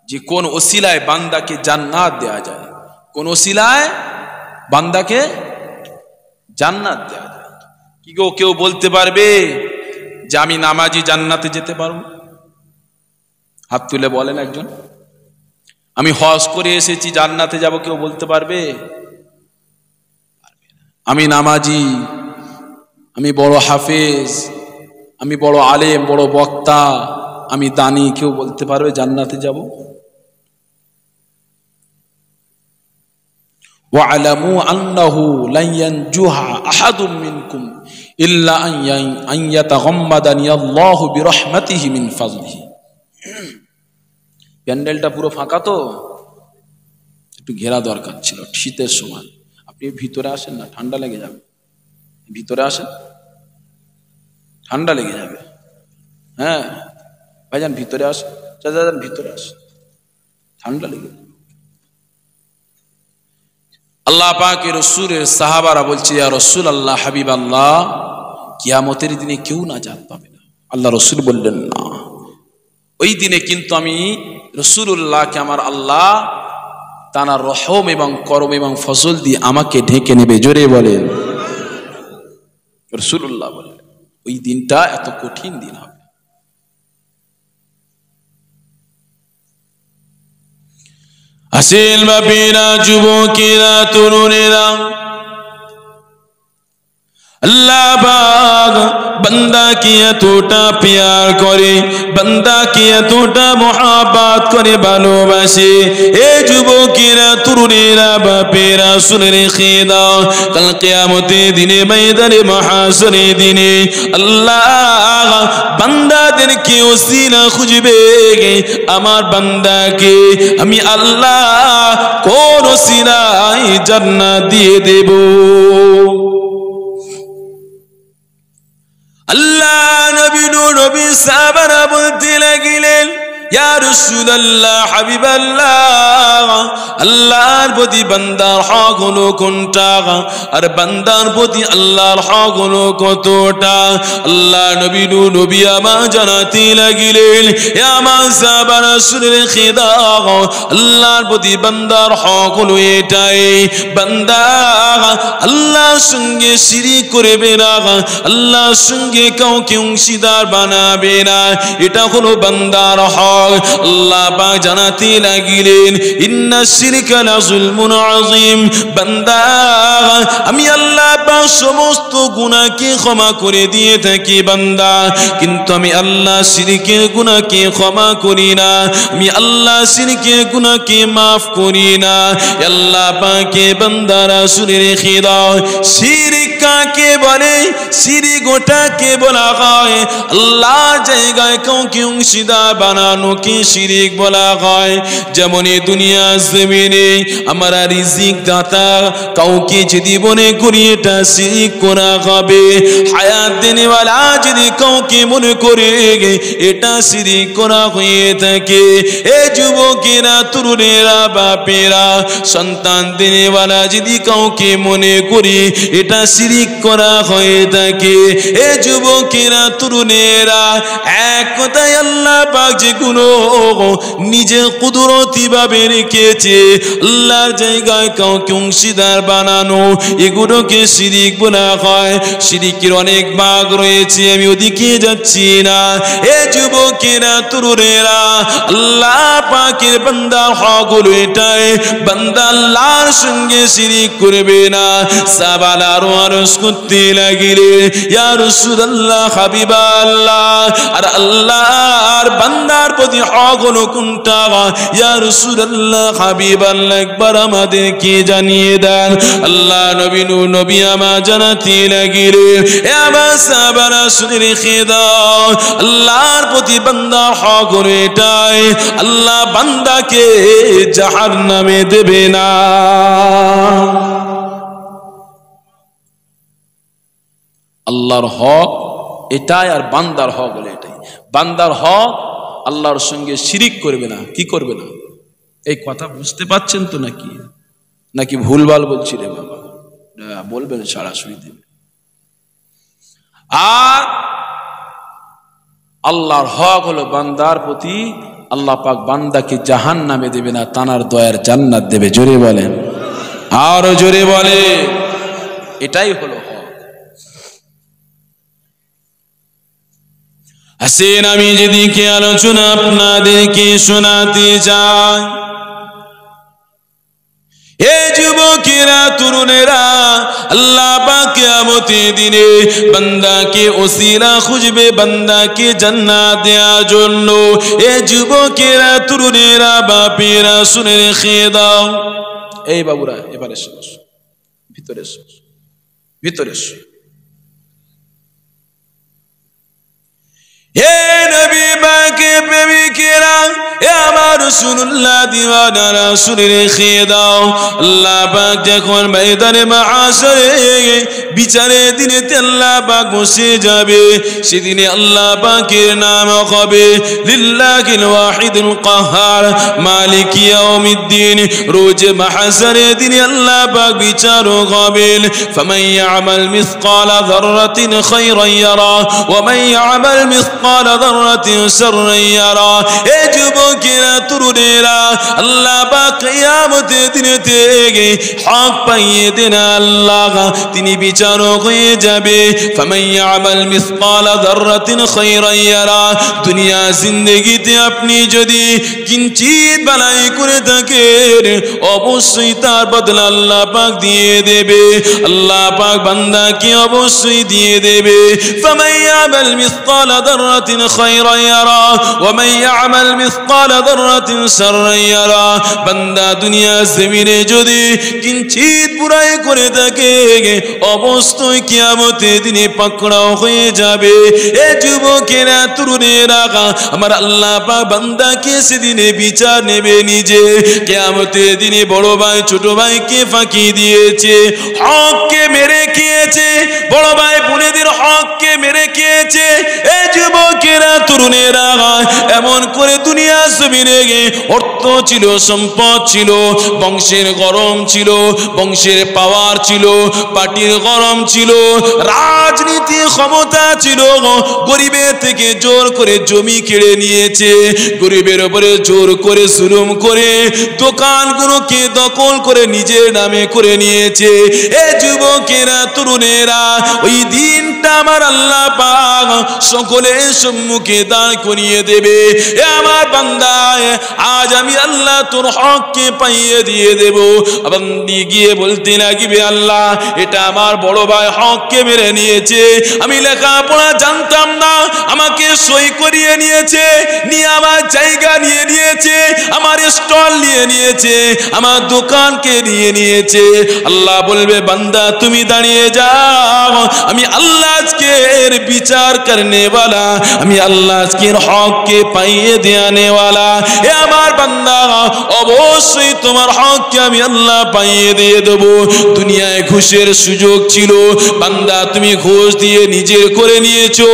যে কোন ওসিলায় বান্দাকে জান্নাত দেয়া যায়, কোন ওসিলায় বান্দাকে জান্নাত দেয়া যায়। কি গো, কেউ বলতে পারবে যে আমি নামাজি জান্নাতে যেতে পারবো? হাত তুলে বলেন একজন। আমি হজ করে এসেছি জান্নাতে যাব, কেউ বলতে পারবে? আমি নামাজি, আমি বড় হাফেজ, আমি বড় আলেম, বড় বক্তা, আমি দানি, কেউ বলতে পারবে জান্নাতে যাব? ওয়া'লামু আন্নাহু লা ইয়ানজুহা আহাদুম মিনকুম ইল্লা আন ইয়াতাগাম্মাদানি আল্লাহু বিরহমাতিহি মিন ফাজলিহি। প্যান্ডেলটা পুরো ফাঁকা তো, একটু ঘেরা দরকার ছিল শীতের সময়। আপনি ভিতরে আসেন না, ঠান্ডা লেগে যাবে। ভিতরে আসেন, ঠান্ডা লেগে যাবে। হ্যাঁ ভাইজান, ভিতরে আসেন, চাচাজান ভিতরে আসেন, ঠান্ডা লেগে যাবে। আল্লাহ পাকের রাসূলের সাহাবারা বলছে, ইয়া রাসূলুল্লাহ, হাবিব আল্লাহ, কিয়ামতের দিনে কেউ নাজাত পাবে না। আল্লাহ রাসূল বললেন, না, ওই দিনে কিন্তু আমি রাসূলুল্লাহকে আমার আল্লাহ তার রহম এবং করম এবং ফজল দিয়ে আমাকে ঢেকে নেবে। জোরে বলেন। রাসূলুল্লাহ বলেন, ওই দিনটা এত কঠিন দিন হবে। আসেন বাপেরা, যুবকেরা, তরুণেরা, আল্লাহ পাক বান্দাকে এতটা প্যার করে, বান্দাকে এতটা মহব্বত করে, ভালোবাসে। এ যুবকেরা, তরুণেরা, বাপেরা, শুনে রেখে দাও, কাল কিয়ামতের দিনে ময়দানে মহাশরে দিনে আল্লাহ বান্দাদেরকে ওসিলা খুঁজবে। আমার বান্দাকে আমি আল্লাহ কোন ওসিলায় জান্নাত দিয়ে দেব। আল্লাহ নবী নবী সাহাবারা বলতে লাগলেন, ইয়া রাসূলুল্লাহ, হাবিবাল্লাহ, আল্লাহর প্রতি বান্দার হক হলো কোনটা, আর বান্দার প্রতি আল্লাহর হক হলো কতটা? আল্লাহ নবী আমার জানাতে লাগলেন, ইয়া আমার সাহাবারা শুনে রেখে দাও, আল্লাহর প্রতি বান্দার হক হলো এটাই, বান্দা আল্লাহর সঙ্গে শিরিক করবে না, আল্লাহর সঙ্গে কাউকে অংশীদার বানাবে না। এটা হলো বান্দার হক। হক আল্লাহ পাক জানাতে লাগিলেন ইন্না শিরকা লাযুলমুন আযীম। বান্দা আমি আল্লাহ পাক সমস্ত গুনাহকে ক্ষমা করে দিয়ে থাকি বান্দা, কিন্তু আমি আল্লাহ শিরকের গুনাহকে ক্ষমা করি না, আমি আল্লাহ শিরকের গুনাহকে মাফ করি না। আল্লাহ পাকে বান্দারা শুনে রেখে দাও, শিরক কাকে বলে? শিরক ওটাকে বলা হয় আল্লাহ জায়গায় কাউকে অংশীদার বানানোকে শিরক বলা হয়। যেমন এই দুনিয়া জমিনে আমরা রিজিক দাতা কাউকে যদি মনে করি এটা শিরক করা হবে, হায়াত দেনেওয়ালা যদি কাউকে মনে করে এটা শিরক করা হয়ে থাকে। এ যুবকেরা, তরুণেরা, বাপেরা, সন্তান দেনেওয়ালা যদি কাউকে মনে করি এটা শিরক করা হয়ে থাকে। এ যুবকেরা, তরুণেরা, এক কথায় আল্লাহ পাক যেগুলো নিজে কুদরতি ভাবে রেখেছে আল্লাহর জায়গায় কাউকে অংশীদার বানানো, এগুলোকে শিরক বলা হয়। শিরকের অনেক ভাগ রয়েছে, আমি ওদিকে যাচ্ছি না। এ যুবকেরা, তরুণেরা, আল্লাহ পাকের বান্দা হক হলো এটাই, বান্দা আল্লাহর সঙ্গে শিরক করবে না। সাহাবারা আরজ করতে লাগিলেন ইয়া রাসূলুল্লাহ, হাবিবাল্লাহ, আর আল্লাহর বান্দার প্রতি হক হলো কোনটা? ইয়া রাসূলুল্লাহ, হাবিবাল্লাহ, একবার আমাদেরকে জানিয়ে দেন। আল্লাহ নবী আমার জানাতে লাগিলেন এ আমার সাহাবারা শুনে রেখে দাও, আল্লাহর প্রতি বান্দার হক হলো এটাই, আল্লাহ বান্দাকে জাহান্নামে দেবে না। আল্লাহর হক এটাই, আর বান্দার হক বলে এটাই। বান্দার হক আল্লাহর সঙ্গে শিরিক করবে না। কি করবে না? এই কথা বুঝতে পাচ্ছেন তো নাকি ভুলভাল বলছি রে বাবা? বলবেন, সরাসরি দেবে। আর আল্লাহর হক হলো বান্দার প্রতি, আল্লাহ পাক বান্দাকে জাহান্নামে দেবে না, তানার দয়ার জান্নাত দেবে। জোরে বলেন, আরো জোরে বলে, এটাই হলো হক। আসেন আমি যেদিকে আলোচনা আপনাদেরকে শোনাতে চাই, এ যুবকেরা, তরুণেরা, আল্লাহ পাক কিয়ামতের দিনে বান্দাকে ওসিলা খুঁজবে বান্দাকে জান্নাত দেওয়ার জন্য। এ যুবকেরা, তরুণেরা, বাপেরা শুনে রেখে দাও। এই বাবুরা, এবারে এসো, ভিতরে এসো, ভিতরে এসো। হে নবী পাকের প্রেমিকেরা, এ আমার রাসূলুল্লাহ দিওয়ানারা শুনে রেখে দাও, আল্লাহ পাক যখন ময়দানে মাহশরে বিচারের দিনে আল্লাহ পাক বসে যাবে, সেদিনে আল্লাহ পাকের নাম হবে লিল্লাহিল ওয়াহিদুল কাহ্হার মালিক ইয়াউমিদ্দিন। রোজ মাহশরের দিনে আল্লাহ পাক বিচারক হবেন। ফামান ইয়ামাল মিসকালা যাররাতিন খায়রান ইয়ারা ওয়া মান ইয়ামাল মিসকালা যাররাতিন শাররান ইয়ারা। এ যুবকেরা, তরুণেরা, আল্লাহ পাক কিয়ামতের দিনে থেকে হক পাইয়ে দেন আল্লাহ, তিনি বিচারক হয়ে যাবে। ফামান ইয়ামাল মিসকালা যাররাতিন খায়রান ইয়ারা। দুনিয়া জিন্দেগিতে আপনি যদি কিঞ্চিত বালাই করে থাকেন, অবশ্যই তার বদলা আল্লাহ পাক দিয়ে দেবে। আল্লাহ পাক বান্দাকে অবশ্যই দিয়ে দেবে। ফামান ইয়ামাল মিসকালা যাররাতিন খায়রান ইয়ারা ওয়া মান ইয়ামাল মিসকালা যাররাতিন শাররান ইয়ারা। বান্দা দুনিয়া জমিনে যদি কিঞ্চিত বুরাই করে থাকে, অবশ্যই কিয়ামতের দিনে পাকড়াও হয়ে যাবে। এ যুবকেরা, তরুণেরা, আমার আল্লাহ পাক বান্দাকে সেদিনে বিচার নেবে নিজে। কিয়ামতের দিনে বড় ভাই ছোট ভাইকে ফাঁকি দিয়েছে, হককে মেরে খেয়েছে, বড় ভাই বোনেদের হককে মেরে খেয়েছে। এ যুবকেরা, তরুণেরা, এমন করে দুনিয়া জমিনে অর্থ ছিল, সম্পদ ছিল, বংশের গরম ছিল, বংশের পাওয়ার ছিল, পার্টির গরম ছিল, রাজনীতি ক্ষমতা ছিল। গরিবের থেকে জোর করে জমি কেড়ে নিয়েছে, গরিবের উপরে জোর করে জুলুম করে দোকানগুলোকে দখল করে নিজের নামে করে নিয়েছে। এ যুবকেরা, তরুণেরা, ওই দিনটা আমার আল্লাহ পাক সকলের সম্মুখে দাঁড় করিয়ে দেবে। এ আমার বান্দা, আজ আমি আল্লাহ তোর হককে পাইয়ে দিয়ে দেব। বান্দি গিয়ে বলতে লাগবে, আল্লাহ এটা আমার বড় ভাই হককে মেরে নিয়েছে, আমি লেখাপড়া জানতাম না, আমাকে সই করিয়ে নিয়েছে, নিয়ে আমার জায়গা নিয়ে নিয়েছে, আমার স্টল নিয়ে নিয়েছে, আমার দোকানকে নিয়ে নিয়েছে। আল্লাহ বলবে, বান্দা তুমি দাঁড়িয়ে যাও, আমি আল্লাহ আজকের বিচার করনে वाला, আমি আল্লাহ আজকের হককে পাইয়ে দেয়ানে वाला। এ আমার বান্দা, অবশ্যই তোমার হককে আমি আল্লাহ পাইয়ে দিয়ে দেব। দুনিয়ায় ঘুষের সুযোগ ছিল, বান্দা তুমি ঘুষ দিয়ে নিজের করে নিয়েছো।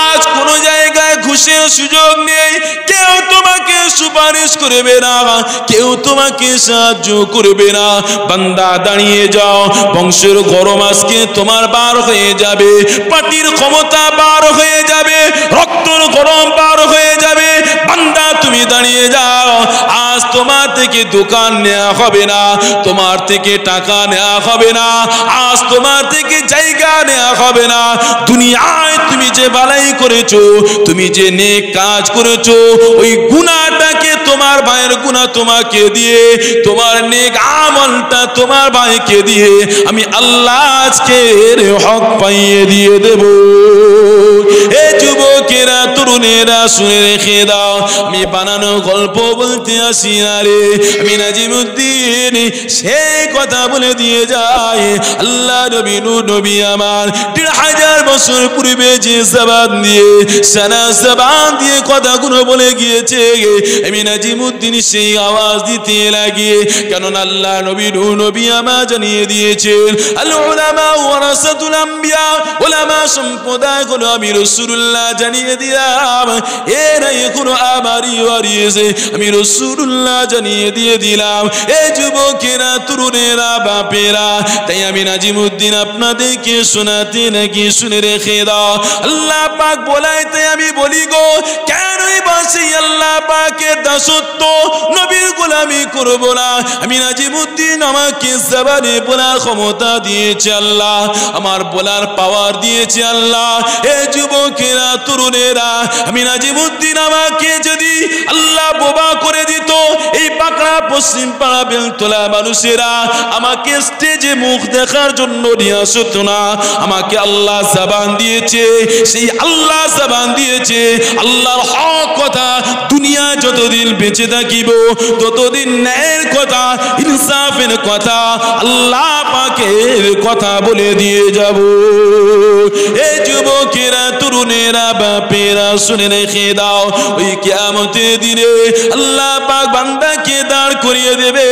আজ কোন জায়গায় ঘুষের সুযোগ নেই, কেউ তোমাকে সুপারিশ করবে না, কেউ তোমাকে সাহায্য করবে না। বান্দা দাঁড়িয়ে যাও, বংশের গরম আজকে তোমার বার হয়ে যাবে, পার্টির ক্ষমতা বার হয়ে যাবে, রক্তর গরম বার হয়ে যাবে। বান্দা তুমি দাঁড়িয়ে যাও, আজ তোমার থেকে দোকান নেওয়া হবে না, তোমার থেকে টাকা নেওয়া হবে না, আজ তোমার থেকে জায়গা নেওয়া হবে না। দুনিয়ায় তুমি যে বালাই করেছো, তুমি যে নেক কাজ করেছো, ওই গুনাহটাকে তোমার ভাইয়ের গুনাহ তোমাকে দিয়ে, তোমার নেক আমলটা তোমার ভাইকে দিয়ে আমি আল্লাহ আজকের হক পাইয়ে দিয়ে দেব। এ যুবকেরা, তরুণেরা, শুনে রেখে দাও, আমি বানানো গল্প বলতে আসি না রে। আমি নাজিমুদ্দিন সেই কথা বলে দিয়ে যায়, আল্লাহ নবী নূর নবী আমার ১৫০০ বছর পূর্বে যে জবান দিয়ে, সানা জবান দিয়ে কথাগুলো বলে গিয়েছে, আমি নাজিমুদ্দিন সেই আওয়াজ দিতে লাগিয়ে, কারণ আল্লাহ নবী নূর নবী আমার জানিয়ে দিয়েছেন, আল উলামা ওয়ারাসাতুল আম্বিয়া, উলামা সম্প্রদায় হলো আমি রাসূলুল্লাহ জানিয়ে দিলাম, এরাই হলো আমারই ওয়ারিস, আমি রাসূলুল্লাহ জানিয়ে দিয়ে দিলাম। এই যুবকেরা, তরুণেরা, বাপেরা, তাই আমি নাজিমুদ্দিন আপনাদেরকে শোনাতে নাকি শুনে রেখে দাও। আল্লাহ পাক বলাই, তাই আমি বলি গো, কেনই বাসি আল্লাহ পাকের দাসত্ব, নবীর গোলামি করব না? আমি নাজিমুদ্দিন, আমাকে জবানে বলার ক্ষমতা দিয়েছে আল্লাহ, আমার বলার পাওয়ার দিয়েছে আল্লাহ। এই যুবকেরা, তরুণেরা, আমি নাজিমুদ্দিন, আমাকে যদি আল্লাহ বোবা করে দিত, এই বাঁকড়া পশ্চিম পাড়া বেলতলা মানুষেরা আমাকে স্টেজে মুখ দেখার জন্য নিয়ে আসতো না। আমাকে আল্লাহ জবান দিয়েছে, সেই আল্লাহ জবান দিয়েছে, আল্লাহর হক কথা দুনিয়া যতদিন বেঁচে থাকিব, ততদিন ন্যায়ের কথা, ইনসাফের কথা, আল্লাহ পাকের কথা বলে দিয়ে যাব। এই যুবকেরা, তরুণেরা, বাপেরা, শুনে রেখে দাও, ওই কিয়ামতের দিনে আল্লাহ পাক বান্দাকে দাঁড় করিয়ে দেবে,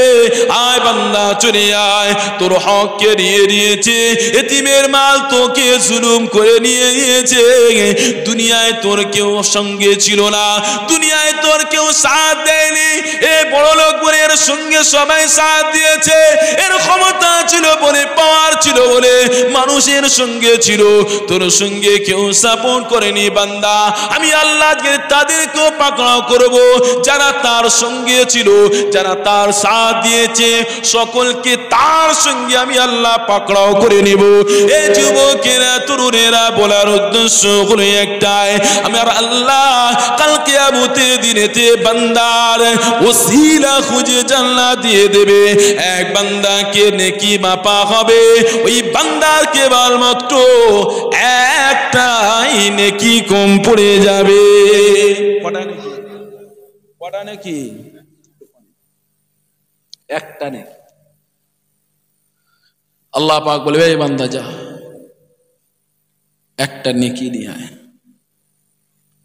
আয় বান্দা চলে আয়, তোর হককে নিয়ে নিয়েছে, এতিমের মাল তোকে জুলুম করে নিয়ে নিয়েছে, দুনিয়ায় তোর কেউ সঙ্গে ছিল না, দুনিয়ায় তোর কেউ সাথ দেয়নি, এ বড় লোক বলে এর সঙ্গে সবাই সাথ দিয়েছে, এর ক্ষমতা ছিল বলে, পাওয়ার ছিল বলে মানুষের সঙ্গে ছিল, তোর সঙ্গে কেউ সাপোর্ট করেনি। বান্দা আমি আল্লাহ তাদেরকেও পাকড়াও করব, যারা তার সঙ্গে ছিল, যারা তার সাথ দিয়েছে, সকলকে তার সঙ্গে আমি আল্লাহ পাকড়াও করে নিব। এই যুবকেরা, তরুণেরা, বলার উদ্দেশ্য হলো একটাই, আমার আল্লাহ কাল কিয়ামতের দিনেতে বান্দার ওসিলা খুঁজে জান্নাত দিয়ে দেবে। এক বান্দাকে নেকি মাপা হবে, ওই বান্দার কেবলমাত্র একটাই নেকি কম পড়ে যাবে। কটা নেকি? কটা নেকি? একটা নেকি। আল্লাহ পাক বলবে, এই বান্দা যা, একটা নেকি নিয়ে আয়।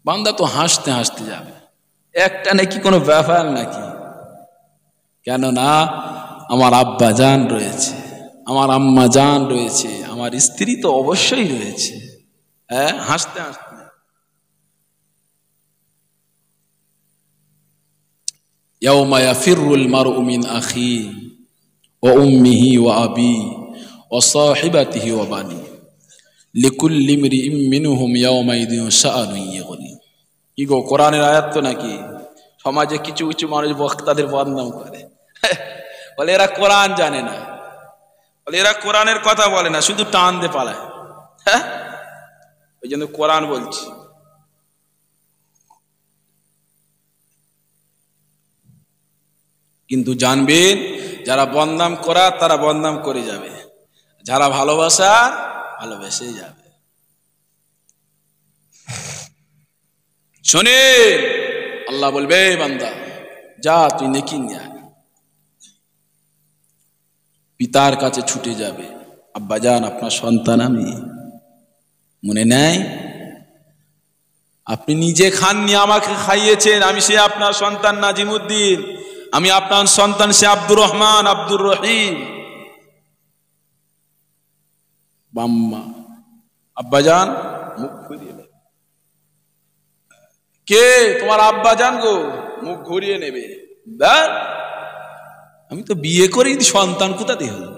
বান্দা তো হাসতে হাসতে যাবে, একটা নেকি কোনো ব্যাপার নাকি? কেননা আমার আব্বা জান রয়েছে, আমার আম্মা জান রয়েছে, আমার স্ত্রী তো অবশ্যই রয়েছে। হ্যাঁ, হাসতে হাসতে ইয়াউমা ইয়াফিরুল মারউ মিন আখি ওয়া উম্মিহি ওয়া আবি ওয়া সাহিবাতিহি ওয়া বানি লিকুল্লি ইমরিইম মিনহুম ইয়াউমাইদিন শাআনুন ইগনি। কি গো, কোরআনের আয়াত তো নাকি? সমাজে কিছু কিছু মানুষ বক্তাদের বদনাম করে, বলে এরা কোরআন জানে না, বলে এরা কোরআনের কথা বলে না, শুধু টান দিয়ে পালায়। হ্যাঁ, ওই জন্য কোরআন বলছি। কিন্তু জানবেন, যারা বদনাম করা তারা বদনাম করে যাবে, যারা ভালোবাসা ভালোবেসে যাবে। শোনে, আল্লাহ বলবে বান্দা যা তুই নেকি নিয়ে আয়। পিতার কাছে ছুটে যাবে, আব্বাজান আপনার সন্তান আমি, মনে নেই আপনি নিজে খাননি, আমাকে খাইয়েছেন, আমি সে আপনার সন্তান নাজিমুদ্দিন, আমি আপনার সন্তান সে আব্দুর রহমান, আব্দুর রহিম। বাম্মা আব্বাজান মুখ ঘুরিয়ে নেবে, কে তোমার আব্বাজান গো, মুখ ঘুরিয়ে নেবে। আমি তো বিয়ে করি, সন্তান কোথা দিয়ে হলো?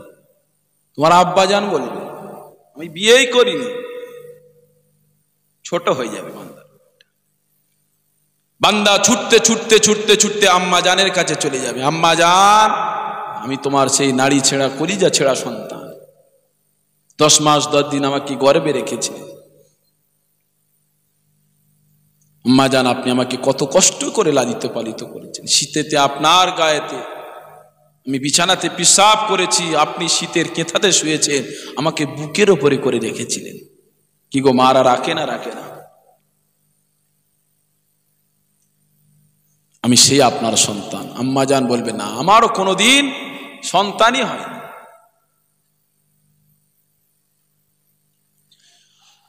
তোমার আব্বাজান বলবে, আমি বিয়েই করিনি। ছোট হয়ে যাবে বান্দা। বান্দা ছুটতে ছুটতে ছুটতে ছুটতে আম্মা জানের কাছে চলে যাবে। আম্মা জান, আমি তোমার সেই নারী ছেঁড়া কলিজা ছেঁড়া সন্তান, 10 মাস 10 দিন আমাকে গর্ভে রেখেছিলেন। আম্মা জান, আপনি আমাকে কত কষ্ট করে লালিত পালিত করেছেন, শীতেতে আপনার গায়েতে আমি বিছানাতে পেশাব করেছি, আপনি শীতের কেঁথাতে শুয়েছেন, আমাকে বুকের ওপরে করে রেখেছিলেন। কি গো, মারা রাখে না রাখে না? আমি সেই আপনার সন্তান। আম্মা জান বলবে না, আমারও কোনোদিন সন্তানই হয়।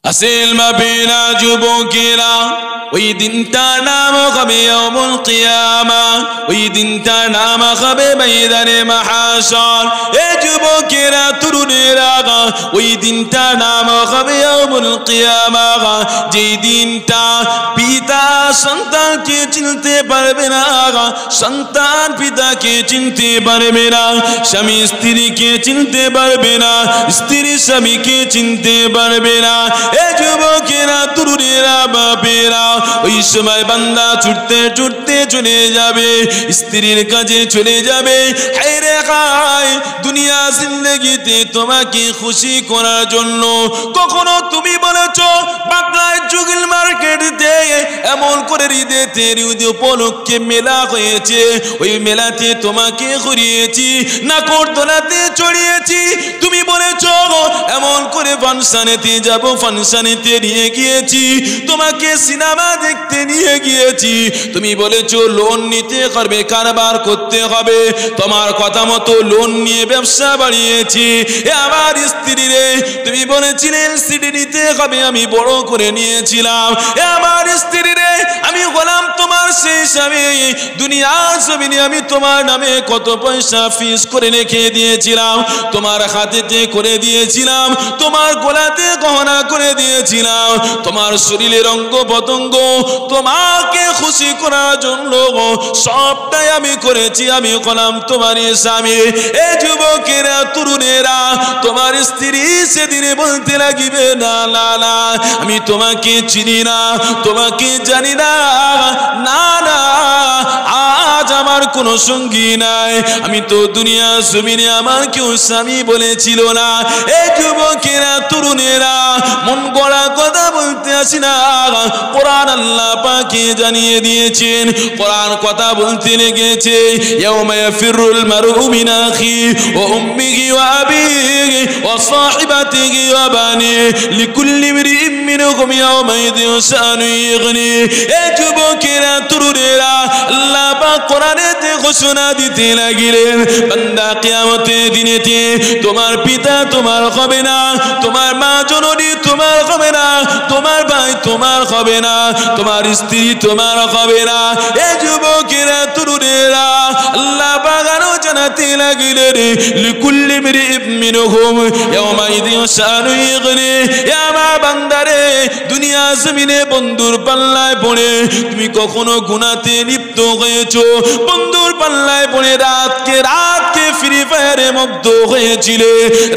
আসিল মাবিনা যুবকেরা, ওই দিনটার নাম হবে ইয়াউমুল কিয়ামা, ওই দিনটার নাম হবে ময়দানে মাহশর। এ যুবকেরা, তরুণেরা, ওই দিনটার নাম হবে ইয়াউমুল কিয়ামা, যেই দিনটা পিতা সন্তানকে চিনতে পারবে না, সন্তান পিতাকে চিনতে পারবে না, স্বামী স্ত্রীকে চিনতে পারবে না, স্ত্রী স্বামীকে চিনতে পারবে না। এ যুবকেরা, তরুণেরা, বাপেরা, ওই সময় বান্দা ছুটতে ছুটতে চলে যাবে, স্ত্রীর কাছে চলে যাবে। হায়রে হায়, দুনিয়া জিন্দেগিতে তোমাকে খুশি করার জন্য কখনো তুমি বলেছো বাংলায় জুগিল মার্কেটে এমন করে ঈদেতে ঈদ উপলক্ষে মেলা হয়েছে, ওই মেলাতে তোমাকে ঘুরিয়েছি, নাকরদোলাতে চড়িয়েছি। তুমি বলেছো এমন করে ফাংশনেতে যাব, ফাংশনেতে নিয়ে গিয়েছি, তোমাকে সিনেমা দেখতে নিয়ে গিয়েছি। তুমি বলেছো লোন নিতে হবে, কারবার করতে হবে, তোমার কথা মতো লোন নিয়ে ব্যবসা বাড়িয়েছি। এ আমার স্ত্রী রে, তুমি বলেছিলে এলসিডি নিতে হবে, আমি বড় করে নিয়েছিলাম। এ আমার স্ত্রী রে, আমি গোলাম তোমার সেই স্বামী, দুনিয়ার জমিনে আমি তোমার নামে কত পয়সা ফিস করে রেখে দিয়েছিলাম, তোমার হাতেতে করে দিয়েছিলাম, তোমার গলাতে গহনা করে দিয়েছিলাম, তোমার শরীরের অঙ্গ পতঙ্গ তোমাকে খুশি করার জন্য সবটাই আমি করেছি, আমি গোলাম তোমার স্বামী। এ যুবকেরা, তরুণেরা, তোমার স্ত্রী সেদিনে বলতে লাগিবে, না না না, আমি তোমাকে চিনি না, তোমাকে জানি না, না না, আজ আমার কোনো সঙ্গী নাই, আমি তো দুনিয়া জমিনে আমার কেউ স্বামী বলেছিল না। এই যুবকেরা, তরুণেরা, মন গড়া কথা বলতে আসি না, কোরআন আল্লাহ পাকে জানিয়ে দিয়েছেন, কোরআন কথা বলতে লেগেছে। ইয়াউমা ইয়াফিরুল মারউ মিন আখি ওয়া উম্মিহি ওয়া আবিহি ওয়া সাহিবাতিহি ওয়া বানিহি লিকুল্লি ইমরিইম মিনহুম ইয়াউমাইদিন শাআনুন ইগনি। এই যুবকেরা, তরুণেরা, আল্লাহ পাক কোরআনেতে ঘোষণা দিতে লাগিলেন, বান্দা কিয়ামতের দিনেতে তোমার পিতা তোমার হবে না, তোমার মা জননী তোমার হবে না, তোমার ভাই তোমার হবে না, তোমার স্ত্রী তোমার হবে না। এই যুবকেরা, তরুণেরা, আল্লাহ পাক আরো জানা জানাতে লাগলেন লিকুল্লি মরিইম মিনহুম ইয়াওমাইযিন শানু ইগনি। এ আমার বান্দারে, দুনিয়া জমিনে বন্ধুর পাল্লায় পড়ে তুমি কখনো গুনাহতে লিপ্ত হয়েছো? বন্ধুর পাল্লায় পড়ে রাতকে ফ্রি ফায়ারে মগ্ন হয়েছিলে,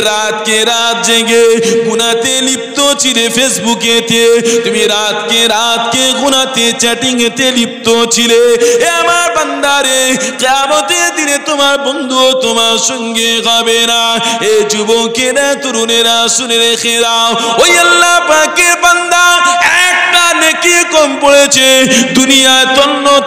রাতকে রাত জেগে গুনাহতে লিপ্ত ছিলে ফেসবুকেতে, তুমি রাতকে গুনাহতে চ্যাটিংয়েতে লিপ্ত ছিলে। এ আমার বান্দারে, কিয়ামতের দিনে তোমার বন্ধু তোমার সঙ্গে হবে না। এ যুবকেরা, তরুণেরা, শুনে রেখে দাও, ওই আল্লাহ পাকের বান্দা একটা নেকি কম পড়েছে, দুনিয়ায়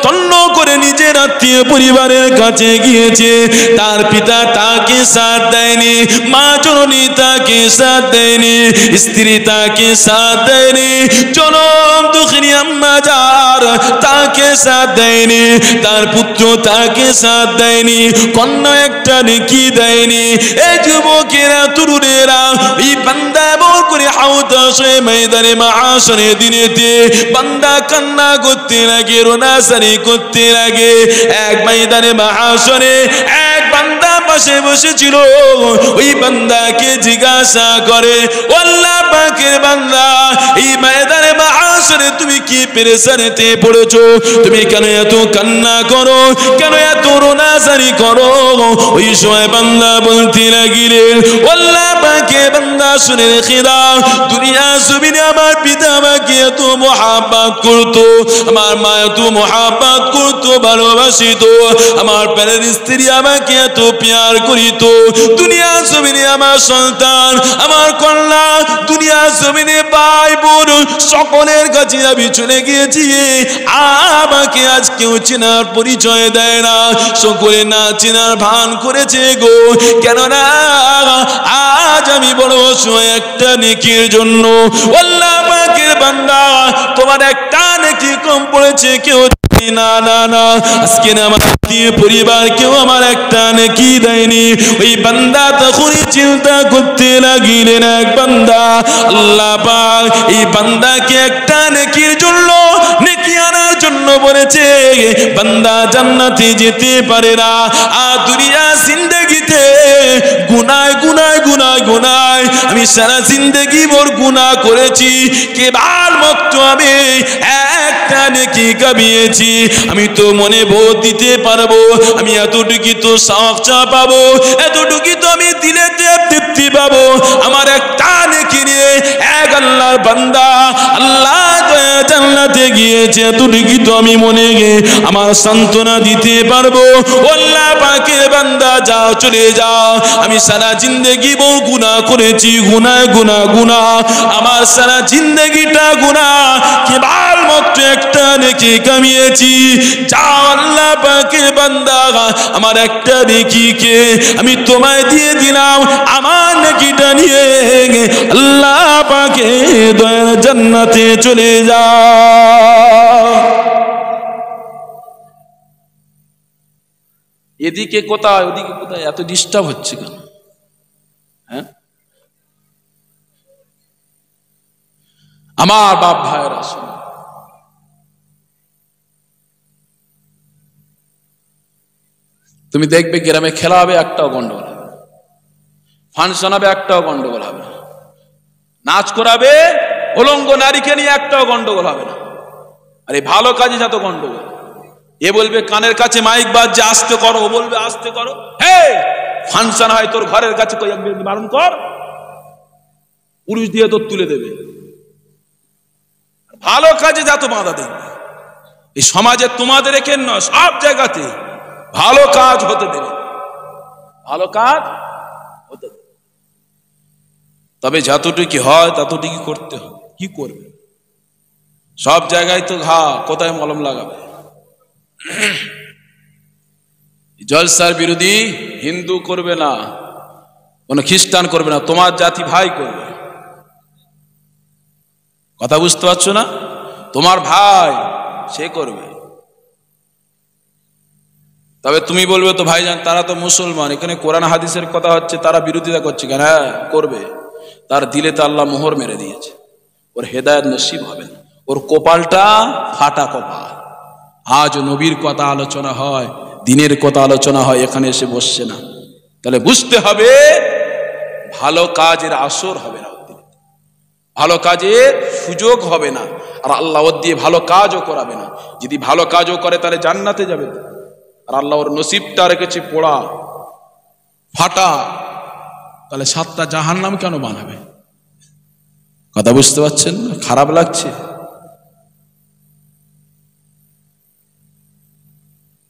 তন্ন করে নিজের আত্মীয় পরিবারের কাছে গিয়েছে, তার পিতা তাকে সাথ দেয়নি, মা জননী তাকে সাথ দেয়নি, স্ত্রী তাকে সাথ দেয়নি, জনম দুঃখিনী আম্মা যার তাকে সাথ দেয়নি, তার পুত্র তাকে সাথ দেয়নি, কন্যা একটা নেকি দেয়নি। এই যুবকেরা, তরুণেরা, এই বান্দা এমন করে হাউতাশে ময়দানে মাহশরের দিনেতে বান্দা কান্না করতে লাগে, রোনাসারি করতে লাগে। এক ময়দানে মাহশরে এক বান্দা পাশে বসেছিল, ওই বান্দাকে জিজ্ঞাসা করে, ও আল্লাহ পাকের বান্দা, এই ময়দানে মাহশরে তুমি কি পেরেশানিতে পড়েছো? তুমি কেন এত কান্না করো, কেন এত রোনাসারি করো? ওই সময় বান্দা বলতে লাগিলেন, ও আল্লাহ পাকের বান্দা, শুনে রেখে দাও, দুনিয়া জমিনে আমার পিতা আমাকে এত মহাব্বত করতো, আমার মা এত মহাব্বত করতো, ভালোবাসিত, আমার প্যারের স্ত্রী আমাকে এত প্যার করিত, দুনিয়া জমিনে আমার সন্তান, আমার কন্যা, দুনিয়া জমিনে ভাই বোন সকলের কাছে আমি চলে গিয়েছি, আমাকে আজ কেউ চেনার পরিচয় দেয় না, সকলে না চেনার ভান করেছে গো। কেননা আজ আমি বড় অসহায় একটা নেকির জন্য। আল্লাহ পাকের বান্দা, তোমার একটা নেকি কম পড়েছে, কেউ না না না, আজকে আমার আত্মীয় পরিবার কেউ আমার একটা নেকি দেয়নি। ওই বান্দা তখনই চিন্তা করতে লাগিলেন, এক বান্দা আল্লাহ পাক এই বান্দাকে একটা নেকির জন্য, নেকি আনার জন্য বলেছে, বান্দা জান্নাতে যেতে পারে না। আর দুনিয়া জিন্দেগিতে গুনায় গুনায় গুনায় গুনায় আমি সারা জিন্দেগি ভর গুনাহ করেছি, কেবলমাত্র আমি একটা নেকি কামিয়েছি। আমি তো মনে ভোট দিতে পারবো, আমি এতটুকু তো সাহসা পাবো, এতটুকু তো আমি দিলে তৃপ্তি পাবো, আমার একটা নেকি নিয়ে এক আল্লাহর বান্দা আল্লাহ জান্নাতে গিয়েছে, এতটুকু তো আমি মনে গিয়ে আমার সান্ত্বনা দিতে পারবো। আল্লাহ পাকের বান্দা, যাও চলে যাও, আমি সারা জিন্দেগি বহু গুনাহ করেছি, গুনাহ গুনাহ গুনাহ, আমার সারা জিন্দেগিটা গুনাহ, কেবলমাত্র একটা নেকি কামিয়েছি। যাও আল্লাহ পাকের বান্দা, আমার একটা নেকিকে আমি তোমায় দিয়ে দিলাম, আমার নেকিটা নিয়ে আল্লাহ পাকে দয়ার জান্নাতে চলে যাও। এদিকে কোথায় ওদিকে কোথায়, এত ডিস্টার্ব হচ্ছে কেন? হ্যাঁ, আমার বাপ ভাইয়েরা, তুমি দেখবে গ্রামে খেলা হবে, একটাও গন্ডগোল হবে, ফাংশন হবে, একটাও গন্ডগোল হবে না, নাচ করাবে উলঙ্গ নারীকে নিয়ে, একটাও গন্ডগোল হবে না। আরে ভালো কাজে যত গন্ডগোল, এ বলবে কানের কাছে মাইক বাজছে আস্তে করো, ও বলবে আস্তে করো। হে, ফাংশন হয় তোর ঘরের কাছে, কই বারণ কর, পুরুষ দিয়ে তোর তুলে দেবে। ভালো কাজে যত বাধা দেবে, এই সমাজে তোমাদের এখানে নয়, সব জায়গাতে ভালো কাজ হতে দেবে, ভালো কাজ হতে দেবে। তবে যতটুকু হয় ততটুকু করতে হবে। কি করবে? সব জায়গায় তো ঘা, কোথায় মলম লাগাবে? জলসার বিরোধী হিন্দু করবে না, কোন খ্রিস্টান করবে না, তোমার জাতি ভাই করবে। কথা বুঝতে পারছো না? তোমার ভাই সে করবে। তবে তুমি বলবে তো ভাইজান তারা তো মুসলমান, এখানে কোরআন হাদিসের কথা হচ্ছে, তারা বিরোধিতা করছে কেন? হ্যাঁ করবে, তার দিলে তো আল্লাহ মোহর মেরে দিয়েছে, ওর হেদায়েত নসিব হবে না, ওর কপালটা ফাটা কপাল। আজ নবীর কথা আলোচনা হয়, দিনের কথা আলোচনা হয়, এখানে এসে বসছে না। তাহলে বুঝতে হবে ভালো কাজের আসর হবে না, ভালো কাজের সুযোগ হবে না, আর আল্লাহ ওর দিয়ে ভালো কাজও করাবে না। যদি ভালো কাজও করে তাহলে জান্নাতে যাবে, আর আল্লাহ ওর নসিবটা রেখেছে পোড়া ফাটা, তাহলে 7টা জাহান্নাম কেন বানাবে? কথা বুঝতে পারছেন না? খারাপ লাগছে?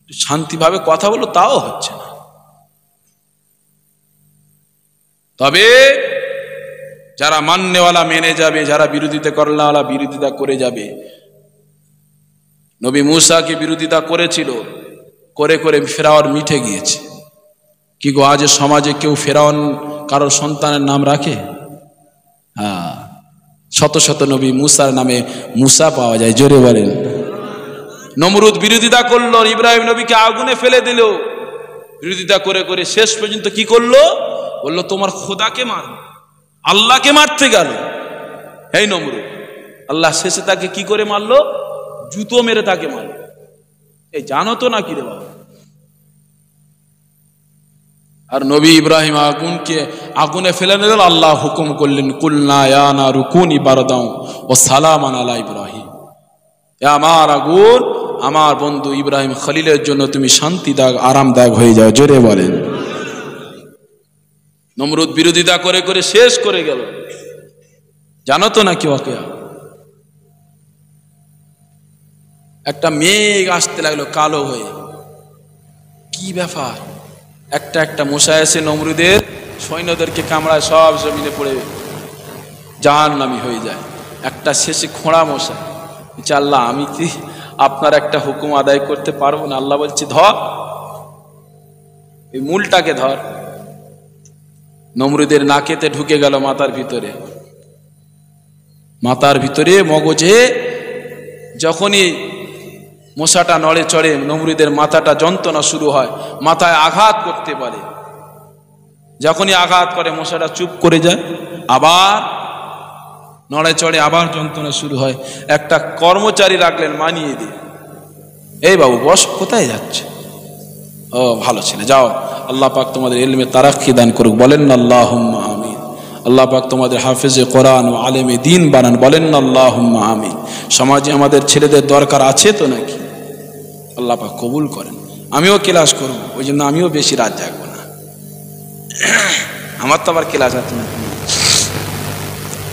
শান্তিভাবে কথা বলো, তাও হচ্ছে না। তবে যারা মাননেওয়ালা মেনে যাবে, যারা বিরোধিতা করনেওয়ালা বিরোধিতা করে যাবে। নবী মুসাকে বিরোধিতা করেছিল, করে করে ফেরাউন মিটে গিয়েছে। কি গো, আজ সমাজে কেউ ফেরাউন কারোর সন্তানের নাম রাখে? হ্যাঁ, শত শত নবী মুসার নামে মুসা পাওয়া যায়, জোরে বলেন। নমরুদ বিরোধিতা করলো, ইব্রাহিম নবীকে আগুনে ফেলে দিল, বিরোধিতা করে করে শেষ পর্যন্ত কি করলো? বললো তোমার খোদাকে মার, আল্লাহকে মারতে গেল এই নমরুদ। আল্লাহ শেষে তাকে কি করে মারলো? জুতো মেরে তাকে মারলো। এই জানো তো না কি রে বাবা? আর নবী ইব্রাহিম আগুনে ফেলে দিল, আল্লাহ হুকুম করলেন কুলনা ইয়া নারু কুনি বারদাও ওয়া সালামান আলা ইব্রাহিম, আমার আগুন আমার বন্ধু ইব্রাহিম খলিলের জন্য তুমি শান্তিদায়ক আরামদায়ক হয়ে যাও, জোরে বলেন। নমরুদ বিরোধিতা করে করে শেষ করে গেল। জানো তো নাকি ওকে? একটা মেঘ আসতে লাগলো কালো হয়ে, কি ব্যাপার? একটা একটা মশা এসে নমরুদের সৈন্যদেরকে কামড়ায়, সব জমিনে পড়ে জাহান্নামী হয়ে যায়। একটা শেষে খোঁড়া মশা। আল্লাহ আমি কি আপনার একটা হুকুম আদায় করতে পারবো না? আল্লাহ বলছে ধর, এই মূলটাকে ধর। নমরুদের নাকেতে ঢুকে গেল, মাথার ভিতরে, মাথার ভিতরে মগজে। যখনই মশাটা নড়ে চড়ে, নমরুদের মাথাটা যন্ত্রণা শুরু হয়, মাথায় আঘাত করতে পারে। যখনই আঘাত করে মশাটা চুপ করে যায়, আবার নড়ে চড়ে, আবার যন্ত্রণা শুরু হয়। একটা কর্মচারী রাখলেন মানিয়ে দিয়ে, এই বাবু বস, কোথায় যাচ্ছে? ও ভালো ছেলে, যাও, আল্লাহ পাক তোমাদের ইলমে তারাক্কি দান করুক, বলেন না আল্লাহুম্মা আমিন। আল্লাহ পাক তোমাদের হাফেজে কোরআন ও আলেমে দ্বীন বানান, বলেন না আল্লাহুম্মা আমিন। সমাজে আমাদের ছেলেদের দরকার আছে তো নাকি? আল্লাহ পাক কবুল করেন। আমিও ক্লাস করব, ওই জন্য আমিও বেশি রাত জাগবো না, আমার তো আবার ক্লাস আছে না।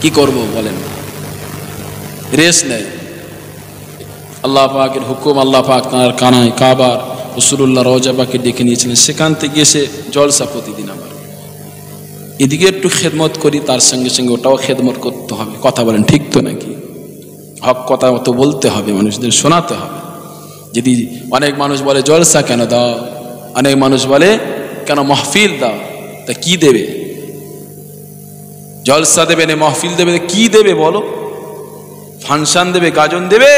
কি করব বলেন? রেস নেই। আল্লাহ পাকের হুকুম, আল্লাহ পাক তাঁর কানায় কাবার রাসূলুল্লাহ রওজা পাকে ডেকে নিয়েছিলেন, সেখান থেকে এসে জলসা প্রতিদিন আমার। এদিকে একটু খেদমত করি, তার সঙ্গে সঙ্গে ওটাও খেদমত করতে হবে। কথা বলেন ঠিক তো নাকি? হক কথা তো বলতে হবে, মানুষদের শোনাতে হবে। যদি অনেক মানুষ বলে জলসা কেন দাও, অনেক মানুষ বলে কেন মাহফিল দাও, তা কি দেবে? জলসা দেবে না মাহফিল দেবে, কি দেবে বলো? ফাংশন দেবে, গাজন দেবে,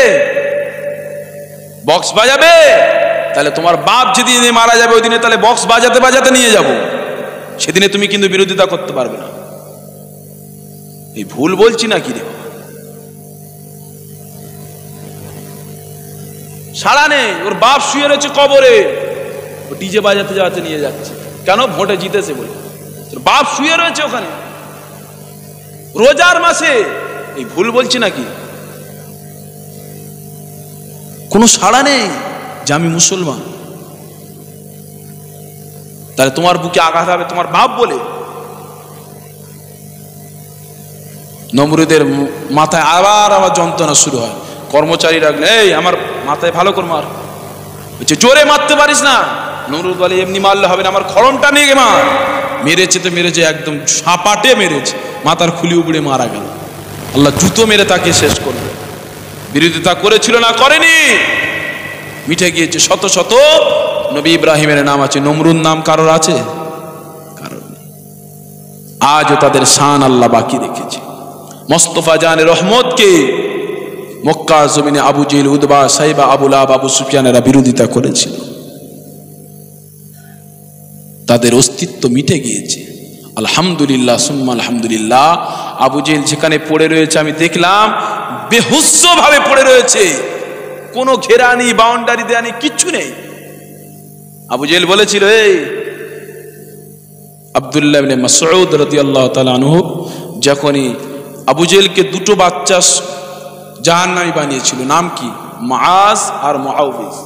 বক্স বাজাবে? তাহলে তোমার বাপ যেদিনে মারা যাবে ওই দিনে তাহলে বক্স বাজাতে বাজাতে নিয়ে যাব, সেদিনে তুমি কিন্তু বিরোধিতা করতে পারবে না। এই ভুল বলছি না কি রে? সাড়া নেই, ওর বাপ শুয়ে রয়েছে কবরে, ও ডিজে বাজাতে যাওয়াতে নিয়ে যাচ্ছে, কেন? ভোটে জিতেছে বলে। তোর বাপ শুয়ে রয়েছে ওখানে রোজার মাসে, এই ভুল বলছি নাকি? কোনো সাড়া নেই যে আমি মুসলমান। তাহলে তোমার বুকে আঘাত হবে তোমার বাপ বলে? নমরুদের মাথায় আবার আবার যন্ত্রণা শুরু হয়। কর্মচারী রাখলে, এই আমার মাথায় ভালো করে মার, বলছে জোরে মারতে পারিস না। নমরুদ বলে এমনি মারলে হবে না, আমার খড়মটা নিয়ে মার। মেরেছে তো মেরেছে, একদম সাপাটে মেরেছে, মাথার খুলি উপড়ে মারা গেল। আল্লাহ জুতো মেরে তাকে শেষ করলো। বিরোধিতা করেছিল না? করেনি, মিটে গিয়েছে। শত শত নবী ইব্রাহিমের নাম আছে, নমরুদ নাম কারোর আছে? কারোর নেই। আজও তাদের শান আল্লাহ বাকি রেখেছে। মোস্তফা জানের রহমতকে মক্কা জমিনে আবু জেহেল, উতবা, সাইবা, আবু লাহাব, আবু সুফিয়ানেরা বিরোধিতা করেছিল, তাদের অস্তিত্ব মিটে গিয়েছে। আলহামদুলিল্লাহ সুম্মা আলহামদুলিল্লাহ। আবু জেহেল যেখানে পড়ে রয়েছে আমি দেখলাম, বেহুস্স ভাবে পড়ে রয়েছে, কোনো ঘেরা নেই, বাউন্ডারি দেয়া নেই, কিচ্ছু নেই। আবু জেহেল বলেছিল, এই আব্দুল্লাহ ইবনে মাসউদ রাদিয়াল্লাহু তাআলা আনহু যখনই আবু জেহেলকে দুটো বাচ্চা জাহান্নামী বানিয়েছিল, নাম কি? মুআজ আর মুআউবিজ,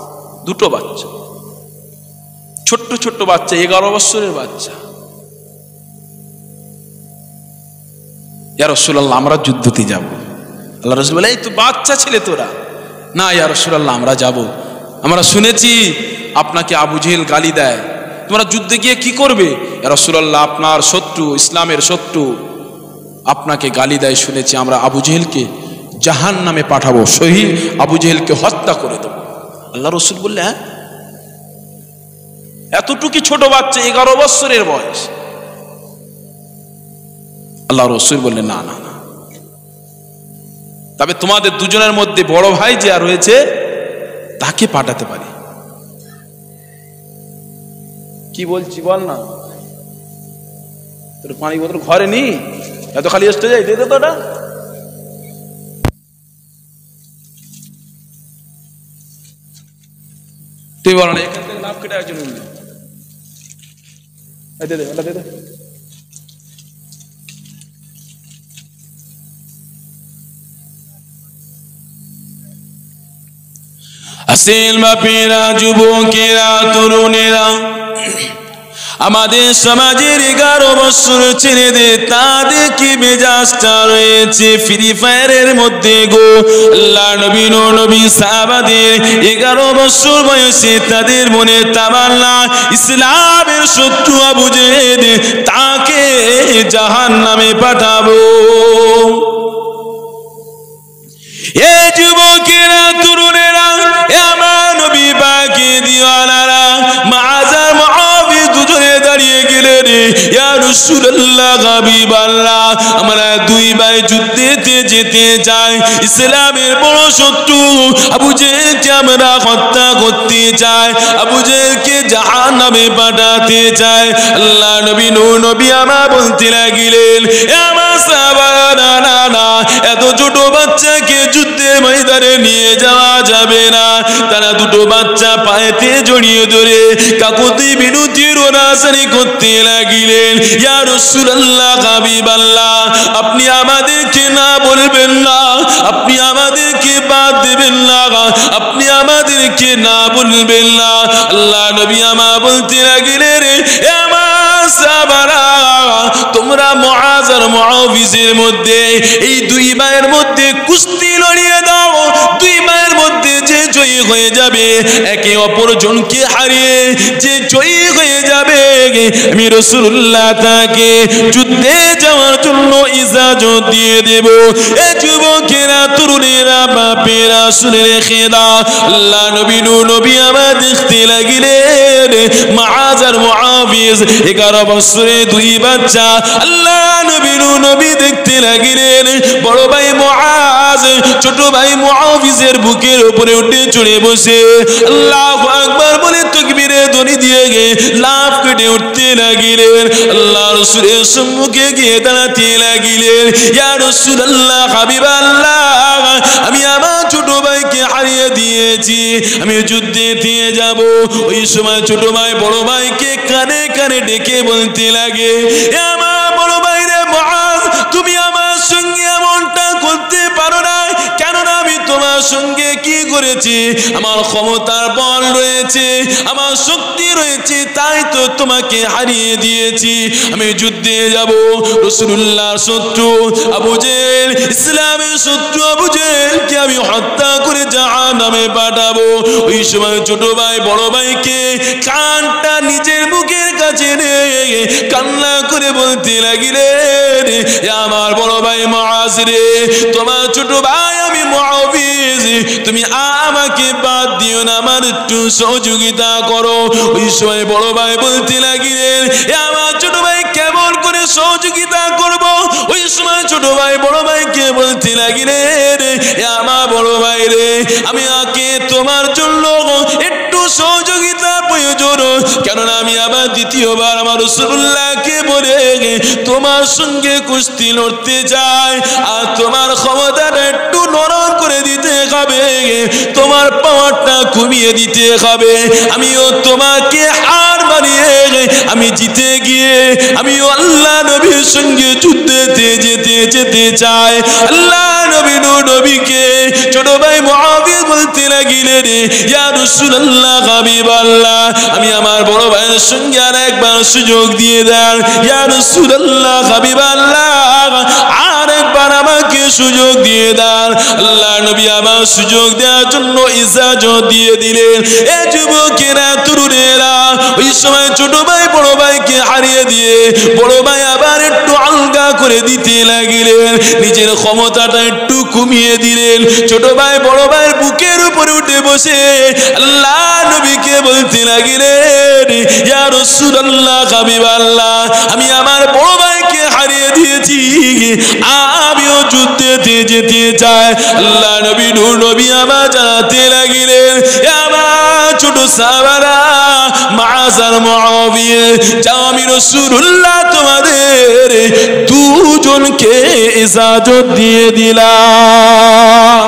দুটো বাচ্চা, ছোট্ট ছোট্ট বাচ্চা, 11 বছরের বাচ্চা। ইয়া রাসূলুল্লাহ, আমরা যুদ্ধতে যাব। আল্লাহ রাসূল বলে, এই তো বাচ্চা ছিলে তোরা। না ইয়া রাসূলুল্লাহ, আমরা যাব। আমরা শুনেছি আপনাকে আবু জেহেল গালি দেয়, তোমরা যুদ্ধে গিয়ে কি করবে? ইয়া রাসূলুল্লাহ, আপনার শত্রু, ইসলামের শত্রু আপনাকে গালি দেয় শুনেছি, আমরা আবু জেহেলকে জাহান্নামে পাঠাবো, শহীদ আবু জেহেলকে হত্যা করে দেবো। আল্লাহ রাসূল বললে, হ্যাঁ, এতটুকু ছোট বাচ্চা, 11 বছরের বয়স। আল্লাহ রাসূল বললেন, না না না, তবে তোমাদের দুজনের মধ্যে বড় ভাই যে আর রয়েছে তাকে পাঠাতে পারি। কি বলছি বল না, তোর পানি বোতল ঘরে নি, এত খালি আসতে যাই, দিয়ে দে তো ওটা। তুই বল না, এখান থেকে নাপ কেটে একজন উঠবে, দে দে ওটা দে দে। আসেল বাপেরা, যুবকেরা, তরুণেরা, আমাদের সমাজের 11 বছর ছেলেদের তাদের কি মেজাজটা রয়েছে ফ্রি ফায়ারের মধ্যে গো। আল্লাহ নবী সাহাবাদের 11 বছর বয়সে তাদের মনে তামান্না, ইসলামের শত্রু আবু জেহেল, তাকে জাহান্নামে পাঠাবো। এ যুবকেরা, তরুণেরা, আমার নবী পাকে দিওয়ানারা, মুআজ আর মুআবিজ দুজনে দাঁড়িয়ে গেলেন, ইয়া রাসূলুল্লাহ, হাবিবাল্লাহ, আমরা দুই ভাই যুদ্ধেতে যেতে চাই, ইসলামের বড় শত্রু আবু জেহেলকে আমরা হত্যা করতে চাই, আবু জেহেলকে জাহান্নামে পাঠাতে চাই। আল্লাহ নবী আমার বলতে লাগিলেন, আমার সাহাবারা, না না না, এত ছোট বাচ্চাকে যুদ্ধের ময়দানে নিয়ে যাওয়া যাবে না। তারা দুটো বাচ্চা পায়েতে জড়িয়ে ধরে কাকুতি বিনতি রোনাসারি করতে লাগিলেন, ইয়া রাসূলুল্লাহ, হাবিবাল্লাহ, আপনি আমাদেরকে না বলবেন না, আপনি আমাদেরকে বাদ দেবেন না, আপনি আমাদেরকে না বলবেন না। আল্লাহ নবী আমার বলতে লাগিলেন, আমার সাহাবারা, তোমরা মুআজ আর মুআবিজের মধ্যে, এই দুই ভাইয়ের মধ্যে কুস্তি লড়িয়ে দাও। দুই ভাইয়ের মধ্যে যে জয়ী হয়ে যাবে, একে অপরজনকে হারিয়ে যে জয়ী হয়ে যাবে, আমি রাসূলুল্লাহ তাকে যুদ্ধে যাওয়ার জন্য ইজাজত দিয়ে দেব। এ যুবকেরা, তরুণেরা, বাপেরা, শুনে রেখে দাও। আল্লাহ নবী আমার দেখতে লাগিলেন, মুআজ আর মুআবিজ 11 বছরের দুই বাচ্চা। আল্লাহ নবী দেখতে লাগিলেন, বড় ভাই মুআজ ছোট ভাই মুআবিজের বুকের উপরে উঠে চড়ে বসে আল্লাহু আকবার বলে তাকবীরে ধ্বনি দিয়ে লাফ কেটে উঠতে লাগিলেন। আল্লাহ রাসূলের সম্মুখে গিয়ে দাঁড়াতে লাগিলেন, ইয়া রাসূলুল্লাহ, হাবিবাল্লাহ, আমি আমার ছোট ভাইকে হারিয়ে দিয়েছি, আমি যুদ্ধে দিয়ে যাব। ওই সময় ছোট ভাই বড় ভাইকে কানে কানে ডেকে বলতে লাগে, আমার বড় ভাই রে মুআজ, তুমি আমার সঙ্গে এমনটা করতে পারো না, কেননা আমি তোমার সঙ্গে কি করেছি, আমার ক্ষমতার বল রয়েছে, আমার শক্তি রয়েছে, তাই তো তোমাকে হারিয়ে দিয়েছি। আমি যুদ্ধে যাব। রাসূলুল্লাহর শত্রু আবু জেহেল, ইসলামের শত্রু আবু জেহেলকে আমি হত্যা করে জাহান্নামে পাঠাবো। ওই সময় ছোট ভাই বড় ভাইকে কানটা নিজের মুখের কাছে নিয়ে কান্না করে বলতে লাগিলেন, আমার বড় ভাই মুআজ রে, তোমার ছোট ভাই আমি মুআবিজ, তুমি আমাকে বাদ দিও না, আমার একটু সহযোগিতা করো। ওই সময় বড় ভাই বলতে লাগিলেন, আমার ছোট ভাই কেমন করে সহযোগিতা করব? ওই সময় ছোট ভাই বড় ভাইকে বলতে লাগিলেন, আমার বড় ভাই রে, আমি আগে তোমার জন্য একটু সহযোগিতা প্রয়োজন, কেননা আমি আবার দ্বিতীয়বার আমার রাসূলুল্লাহকে বলে তোমার সঙ্গে কুস্তি লড়তে চাই, আর তোমার ক্ষমতাটা একটু নরম করে দিতে হবে। হবে, তোমার পাওয়ারটা কমিয়ে দিতে হবে। আমিও তোমাকে হার মানিয়ে আমি জিতে গিয়ে আমিও আল্লাহ নবীর সঙ্গে যুদ্ধেতে যেতে চাই। আল্লাহ নবীকে ছোট ভাই মুআবিয়া বলতে লাগিলেন, ইয়া রাসূলুল্লাহ হাবিবাল্লাহ, আমি আমার বড় ভাইয়ের সঙ্গে আর একবার সুযোগ দিয়ে দেন। ইয়া রাসূলুল্লাহ হাবিবাল্লাহ, আর একবার আমাকে সুযোগ দিয়ে দেন। আল্লাহ নবী আবার সুযোগ দেওয়ার জন্য ইজাজত দিয়ে দিলেন। এ যুবকেরা, তরুণেরা, ওই সময় ছোট ভাই বড় ভাইকে হারিয়ে দিয়ে বড় ভাই আবার একটু আলগা করে দিতে লাগিলেন, নিজের ক্ষমতাটা একটু কমিয়ে দিলেন। ছোট ভাই বড় ভাইয়ের বুকের উপরে উঠে বসে আল্লাহ নবীকে বলতে লাগিলেন, ইয়া রাসূলুল্লাহ হাবিবাল্লাহ, আমি আমার বড় ভাইকে হারিয়ে দিয়েছি, আমিও যুদ্ধেতে যেতে চাই। আল্লাহ নবী আবার জানাতে লাগিলেন, আমার ছোট সাহাবারা, মাআজার মুআবিয়া, যাও, আমি রাসূলুল্লাহ তোমাদের দুজনকে ইজাজত দিয়ে দিলাম।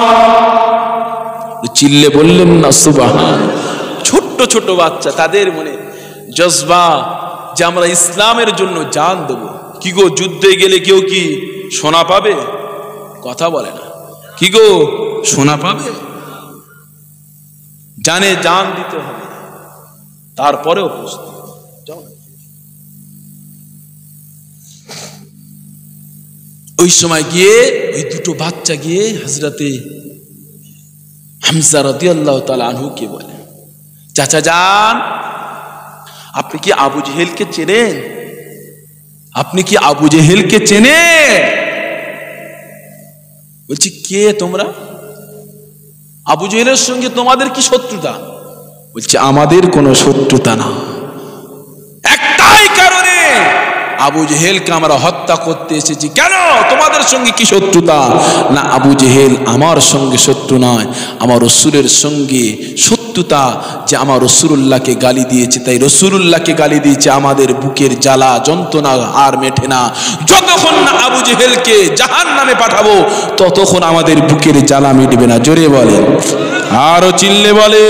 চিল্লে বললেন না সুবহান। ছোট্ট ছোট বাচ্চা, তাদের মনে জজবা যে আমরা ইসলামের জন্য জান দেব। কি গো, যুদ্ধে গেলে কেউ কি সোনা পাবে? কথা বলে না। কি গো, সোনা পাবে? জানে জান দিতে হবে, তারপরেও প্রস্তুত। ওই সময় গিয়ে ওই দুটো বাচ্চা গিয়ে হযরতে হামজা রাদিয়াল্লাহু তাআলা আনহুকে বলে, চাচা যান, আপনি কি আবু জেহেলকে চেনেন? আপনি কি আবু জেহেলকে চেনেন? বলছি, কে তোমরা? আবু জেহেলের সঙ্গে তোমাদের কি শত্রুতা? বলছে, আমাদের কোনো শত্রুতা না, একটাই কারণে আবু জেহেলকে আমরা হত্যা করতে এসেছি। কেন, তোমাদের সঙ্গে কি শত্রুতা? না, আবু জেহেল আমার সঙ্গে শত্রু নয়, আমার রাসূলের সঙ্গে শত্রুতা, যে আমার রাসূলুল্লাহকে গালি দিয়েছে, তাই রাসূলুল্লাহকে গালি দিয়েছে। আমাদের বুকের জ্বালা যন্ত্রণা আর মেটে না, যতক্ষণ না আবু জেহেলকে জাহান্নামে পাঠাবো ততক্ষণ আমাদের বুকের জ্বালা মিটবে না। জোরে বলে, আরো চিল্লে বলে।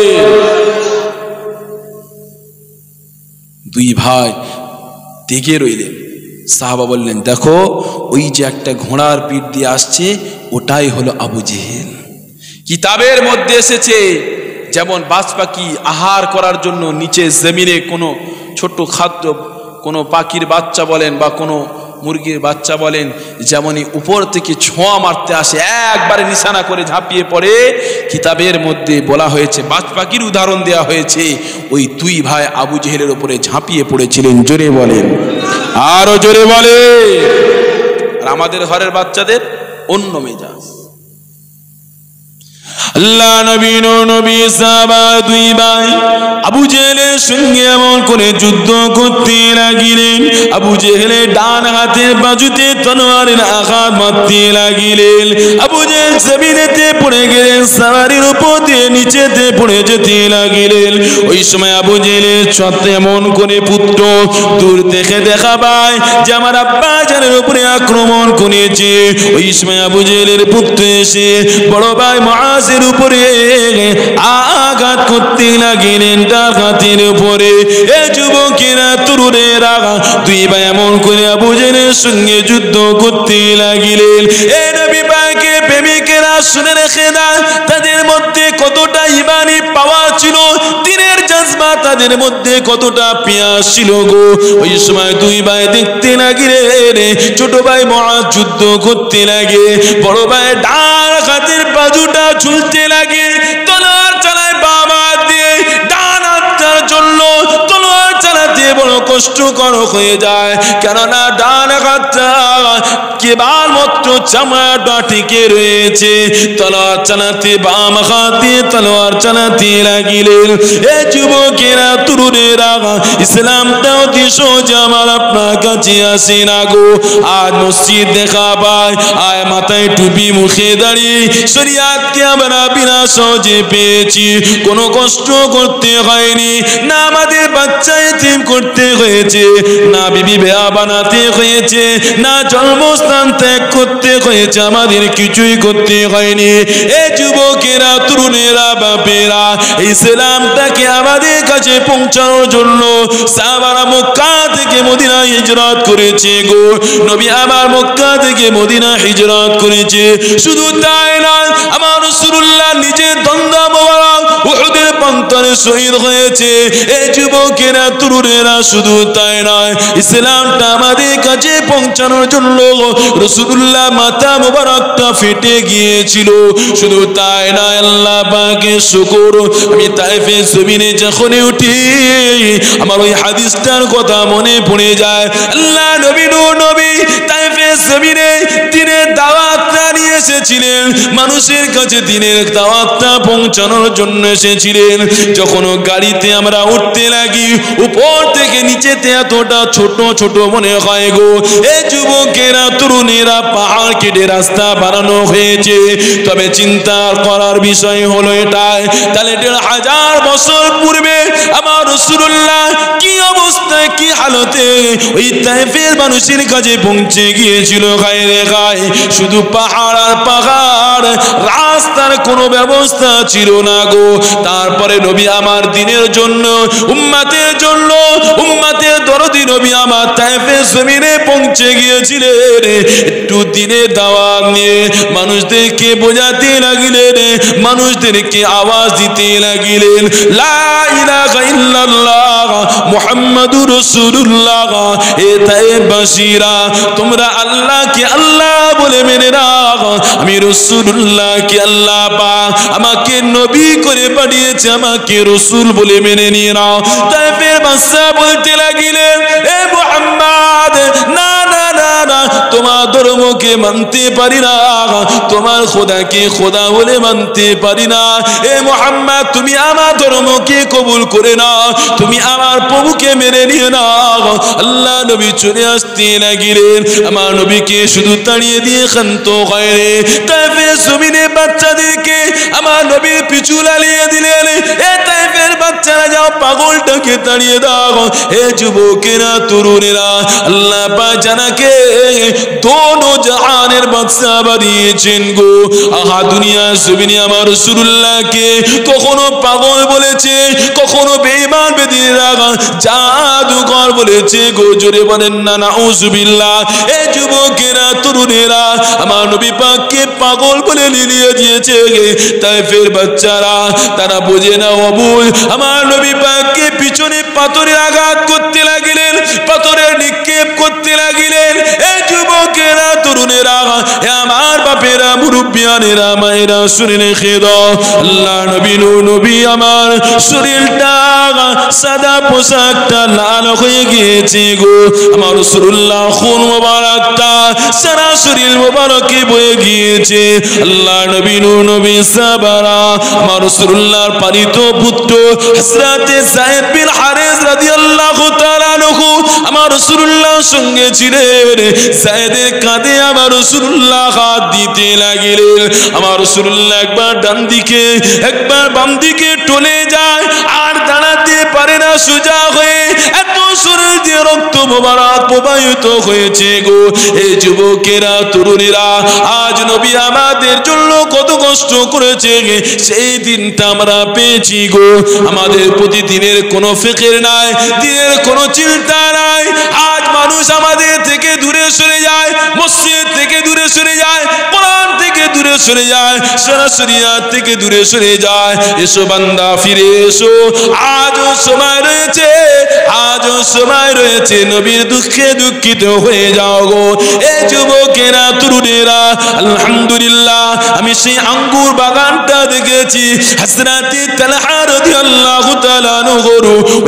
দুই ভাই দেখে রইলেন। সাহাবা বললেন, দেখো, ওই যে একটা ঘোড়ার পিঠ দিয়ে আসছে, ওটাই হলো আবু জেহেল। কিতাবের মধ্যে এসেছে, যেমন বাজ পাখি আহার করার জন্য নিচে জমিনে কোনো ছোট খাদ্য, কোনো পাখির বাচ্চা বলেন বা কোনো মুরগির বাচ্চা বলেন, যেমনই উপর থেকে ছোঁয়া মারতে আসে, একবারে নিশানা করে ঝাঁপিয়ে পড়ে। কিতাবের মধ্যে বলা হয়েছে, বাজ পাখির উদাহরণ দেওয়া হয়েছে, ওই দুই ভাই আবু জেহেলের উপরে ঝাঁপিয়ে পড়েছিলেন। জোরে বলেন, আরো জোরে বলে। আর আমাদের ঘরের বাচ্চাদের অন্য মেজাজ। আল্লাহ নবী সাহাবা দুই ভাই আবু জেহেলের সঙ্গে এমন করে যুদ্ধ করতে লাগিলেন। আবু জেহেলের ডান হাতের বাজুতে তলোয়ারের আঘাত মারতে লাগিলেন। আবু জেহেল জমিনেতে পড়ে গেলেন, সাওয়ারির উপর দিয়ে নিচেতে পড়ে যেতে লাগিলেন। ওই সময় আবু জেহেলের সাথে এমন করে পুত্র দূর থেকে দেখা পায় যে আমার আব্বা জানের উপরে আক্রমণ করেছে। ওই সময় আবু জেহেলের পুত্র এসে বড় ভাই মুআজের উপরে আঘাত করতে লাগিলেন, তার হাতের উপরে। এ যুবকেরা, তরুণেরা, দুই ভাই এমন করে আবু জেহেলের সঙ্গে যুদ্ধ করতে লাগিলেন। এ নবী পাকের প্রেমিকেরা, শুনে রেখে দেন, তাদের মধ্যে কতটা ঈমানি পাওয়ার ছিল, দিনের জজবা তাদের মধ্যে কতটা পিয়াস ছিল গো। ওই সময় দুই ভাই দেখতে লাগিলেন, ছোট ভাই মুআজ যুদ্ধ করতে লাগে, বড় ভাই ডান হাতের বাজুটা ঝুলতে লাগে, তলোয়ার চালায় বাম হাত দিয়ে, ডান হাতটার জন্য তলোয়ার চালাতে বড় কষ্টকর হয়ে যায়, কেননা ডান হাতটা কেবলমাত্র চামড়াটা টিকে রয়েছে। তলোয়ার চালাতে বাম হাত দিয়ে তলোয়ার চালাতে লাগিলেন। এ যুবকেরা, তরুণেরা, ইসলামটা অতি সহজে আমার আপনার কাছে আসে না গো। আজ মসজিদ দেখা পায়, আয় মাথায় টুপি, মুখে দাঁড়িয়ে শরিয়াতকে আমরা বিনা সহজে পেয়েছি, কোনো কষ্ট করতে হয়নি, না আমাদের বাচ্চা এতিম করতে হয়েছে, না বিবি বেয়া বানাতে হয়েছে, না জন্মস্থান অবস্থান ত্যাগ করতে হয়েছে, আমাদের কিছুই করতে হয়নি। এই যুবকেরা, তরুণেরা, বাপেরা, ইসলামটাকে আমাদের কাছে পৌঁছানোর জন্য সাহাবারা মক্কা থেকে মদিনা হিজরত করেছে গো। নবী আমার মক্কা থেকে মদিনা হিজরত করেছে। শুধু তাই নয়, আমার রাসূলুল্লাহ নিজে দন্দা মোবারক উহুদের প্রান্তরে শহীদ হয়েছে। এই যুবকেরা, তরুণেরা, শুধু তাই নয়, ইসলামটা আমাদের কাছে পৌঁছানোর জন্য রাসূলুল্লাহ মাথা মোবারকটা ফেটে গিয়েছিল। শুধু তাই নয়, আল্লাহ পাকের শুকর, আমি তায়েফের জমিনে যখন উঠি আমার ওই হাদিসটার কথা মনে পড়ে যায়। আল্লাহ নবী নবী তায়েফের জমিনে দিনের দাওয়াতটা নিয়ে এসেছিলেন, মানুষের কাছে দিনের দাওয়াতটা পৌঁছানোর জন্য এসেছিলেন। যখন গাড়িতে আমরা উঠতে লাগি, উপর থেকে নিচেতে এতটা ছোট ছোট মনে হয় গো। এই যুবকেরা, তরুণেরা, পাহাড় কেটে রাস্তা বানানো হয়েছে। তবে চিন্তা করার বিষয় হলো এটাই, তাহলে ১৫০০ বছর পূর্বে আমার রাসূলুল্লাহ কি অবস্থায়, কি হালতে ওই তায়েফের মানুষের কাছে পৌঁছে গিয়েছিল। গায়ে রে গায়ে শুধু পাহাড় আর পাহাড়, রাস্তার কোনো ব্যবস্থা ছিল না গো। তারপরে নবী আমার দিনের জন্য, উম্মতের জন্য, উম্মতের দরদি নবী আমার তায়েফের জমিনে পৌঁছে গিয়েছিলেন। একটু দিনের দাওয়াত নিয়ে মানুষদেরকে বোঝাতে লাগলেন, মানুষদেরকে আওয়াজ দিতে লাগলেন, লা ইলাহা ইল্লাল্লাহ মুহাম্মাদুর রাসূলুল্লাহ। এ তায়েফবাসীরা, তোমরা আল্লাহকে আল্লাহ বলে মেনে নাও। আমি রাসূলুল্লাহকে আল্লাহ পাক আমাকে নবী করে পাঠিয়েছে, আমাকে রাসূল বলে মেনে নিয়ে নাও। তায়েফের বাদশা বলতে লাগলেন, এ মুহাম্মদ, না না না না, তোমার ধর্মকে মানতে পারি না, তোমার খোদাকে খোদা বলে মানতে পারি না। এ মুহাম্মদ, তুমি আমার ধর্মকে কবুল করে নাও, তুমি আমার প্রভুকে মেনে নিয়ে নাও। আল্লাহ নবী চলে আসতে লাগলেন, আমার নবীকে শুধু তাড়িয়ে দিয়ে ক্ষান্ত হয় রে। তায়েফের জমিনে বাচ্চাদেরকে আমার নবীর পিছু লালিয়ে দিলেন, এ তায়েফের বাচ্চারা, যাও পাগলটাকে তাড়িয়ে দাও। হে যুবকেরা, তরুণেরা, আল্লাহ পাক জানাকে দোনো জাহানের বাদশা বানিয়েছেন গো। আহা, দুনিয়া জমিনে আমার রাসূলুল্লাহকে কখনো পাগল বলেছে, কখনো বেঈমান বেদিরা জাদুকর বলেছে গো। জোরে বলেন না নাউজুবিল্লাহ। এই যুবকেরা, তরুণেরা, আমার নবী পাককে পাগল বলে লিলিয়ে দিয়েছে। তায়েফের বাচ্চারা, তারা বোঝে না অবুঝ, আমার নবী পাককে পিছনে পাথরের আঘাত করতে লাগলেন, পাথরের নিক্ষেপ করতে লাগলেন। এই যুবকেরা, তরুণেরা, আমার বাপেরা, মুরব্বিয়ানেরা, মায়েরা, শুনে রেখে দাও, আল্লাহ নবী নবী আমার শরীরটা, সাদা পোশাকটা লাল হয়ে গিয়েছে গো। আমার রাসূলুল্লাহ খুন মোবারকটা সারা শরীর মোবারকে বয়ে গিয়েছে। আল্লাহ নবী নবী সাহাবারা, আমার রাসূলুল্লাহর পালিত পুত্র হযরত যায়েদ বিন হারিস রাদিয়াল্লাহু তাআলা আনহু আমার রাসূলুল্লাহর সঙ্গে ছিলেন। যায়েদের কাঁধে আমার রাসূলুল্লাহ হাত দিতে লাগলেন। আমার রাসূলুল্লাহ একবার ডান দিকে, একবার বাম দিকে টলে যায়, আর দাঁড়াতে পারে না সোজা হয়ে, এত শরীর দিয়ে রক্ত মোবারক প্রবাহিত হয়েছে গো। এই যুবকেরা, তরুণেরা, আজ নবী আমাদের জন্য কত কষ্ট করেছে, সেই দিনটা আমরা পেয়েছি গো। আমাদের প্রতি দিনের কোনো ফিকির নাই, দিনের কোনো চিন্তা নাই। আজ মানুষ আমাদের থেকে দূরে সরে যায়, মসজিদ থেকে দূরে সরে যায়, কোরআন থেকে দূরে সরে যায়, শরিয়াত থেকে দূরে সরে যায়। এসো বান্দা, ফিরে এসো, আজও সময় রয়েছে, আজও সময় রয়েছে, নবীর দুঃখে দুঃখিত হয়ে যাও গো। এই যুবকেরা, তরুণেরা, আলহামদুলিল্লাহ, আমি সেই আঙ্গুর বাগানটা দেখেছি। হযরত তালহা রাদিয়াল্লাহু তাআলা আনহু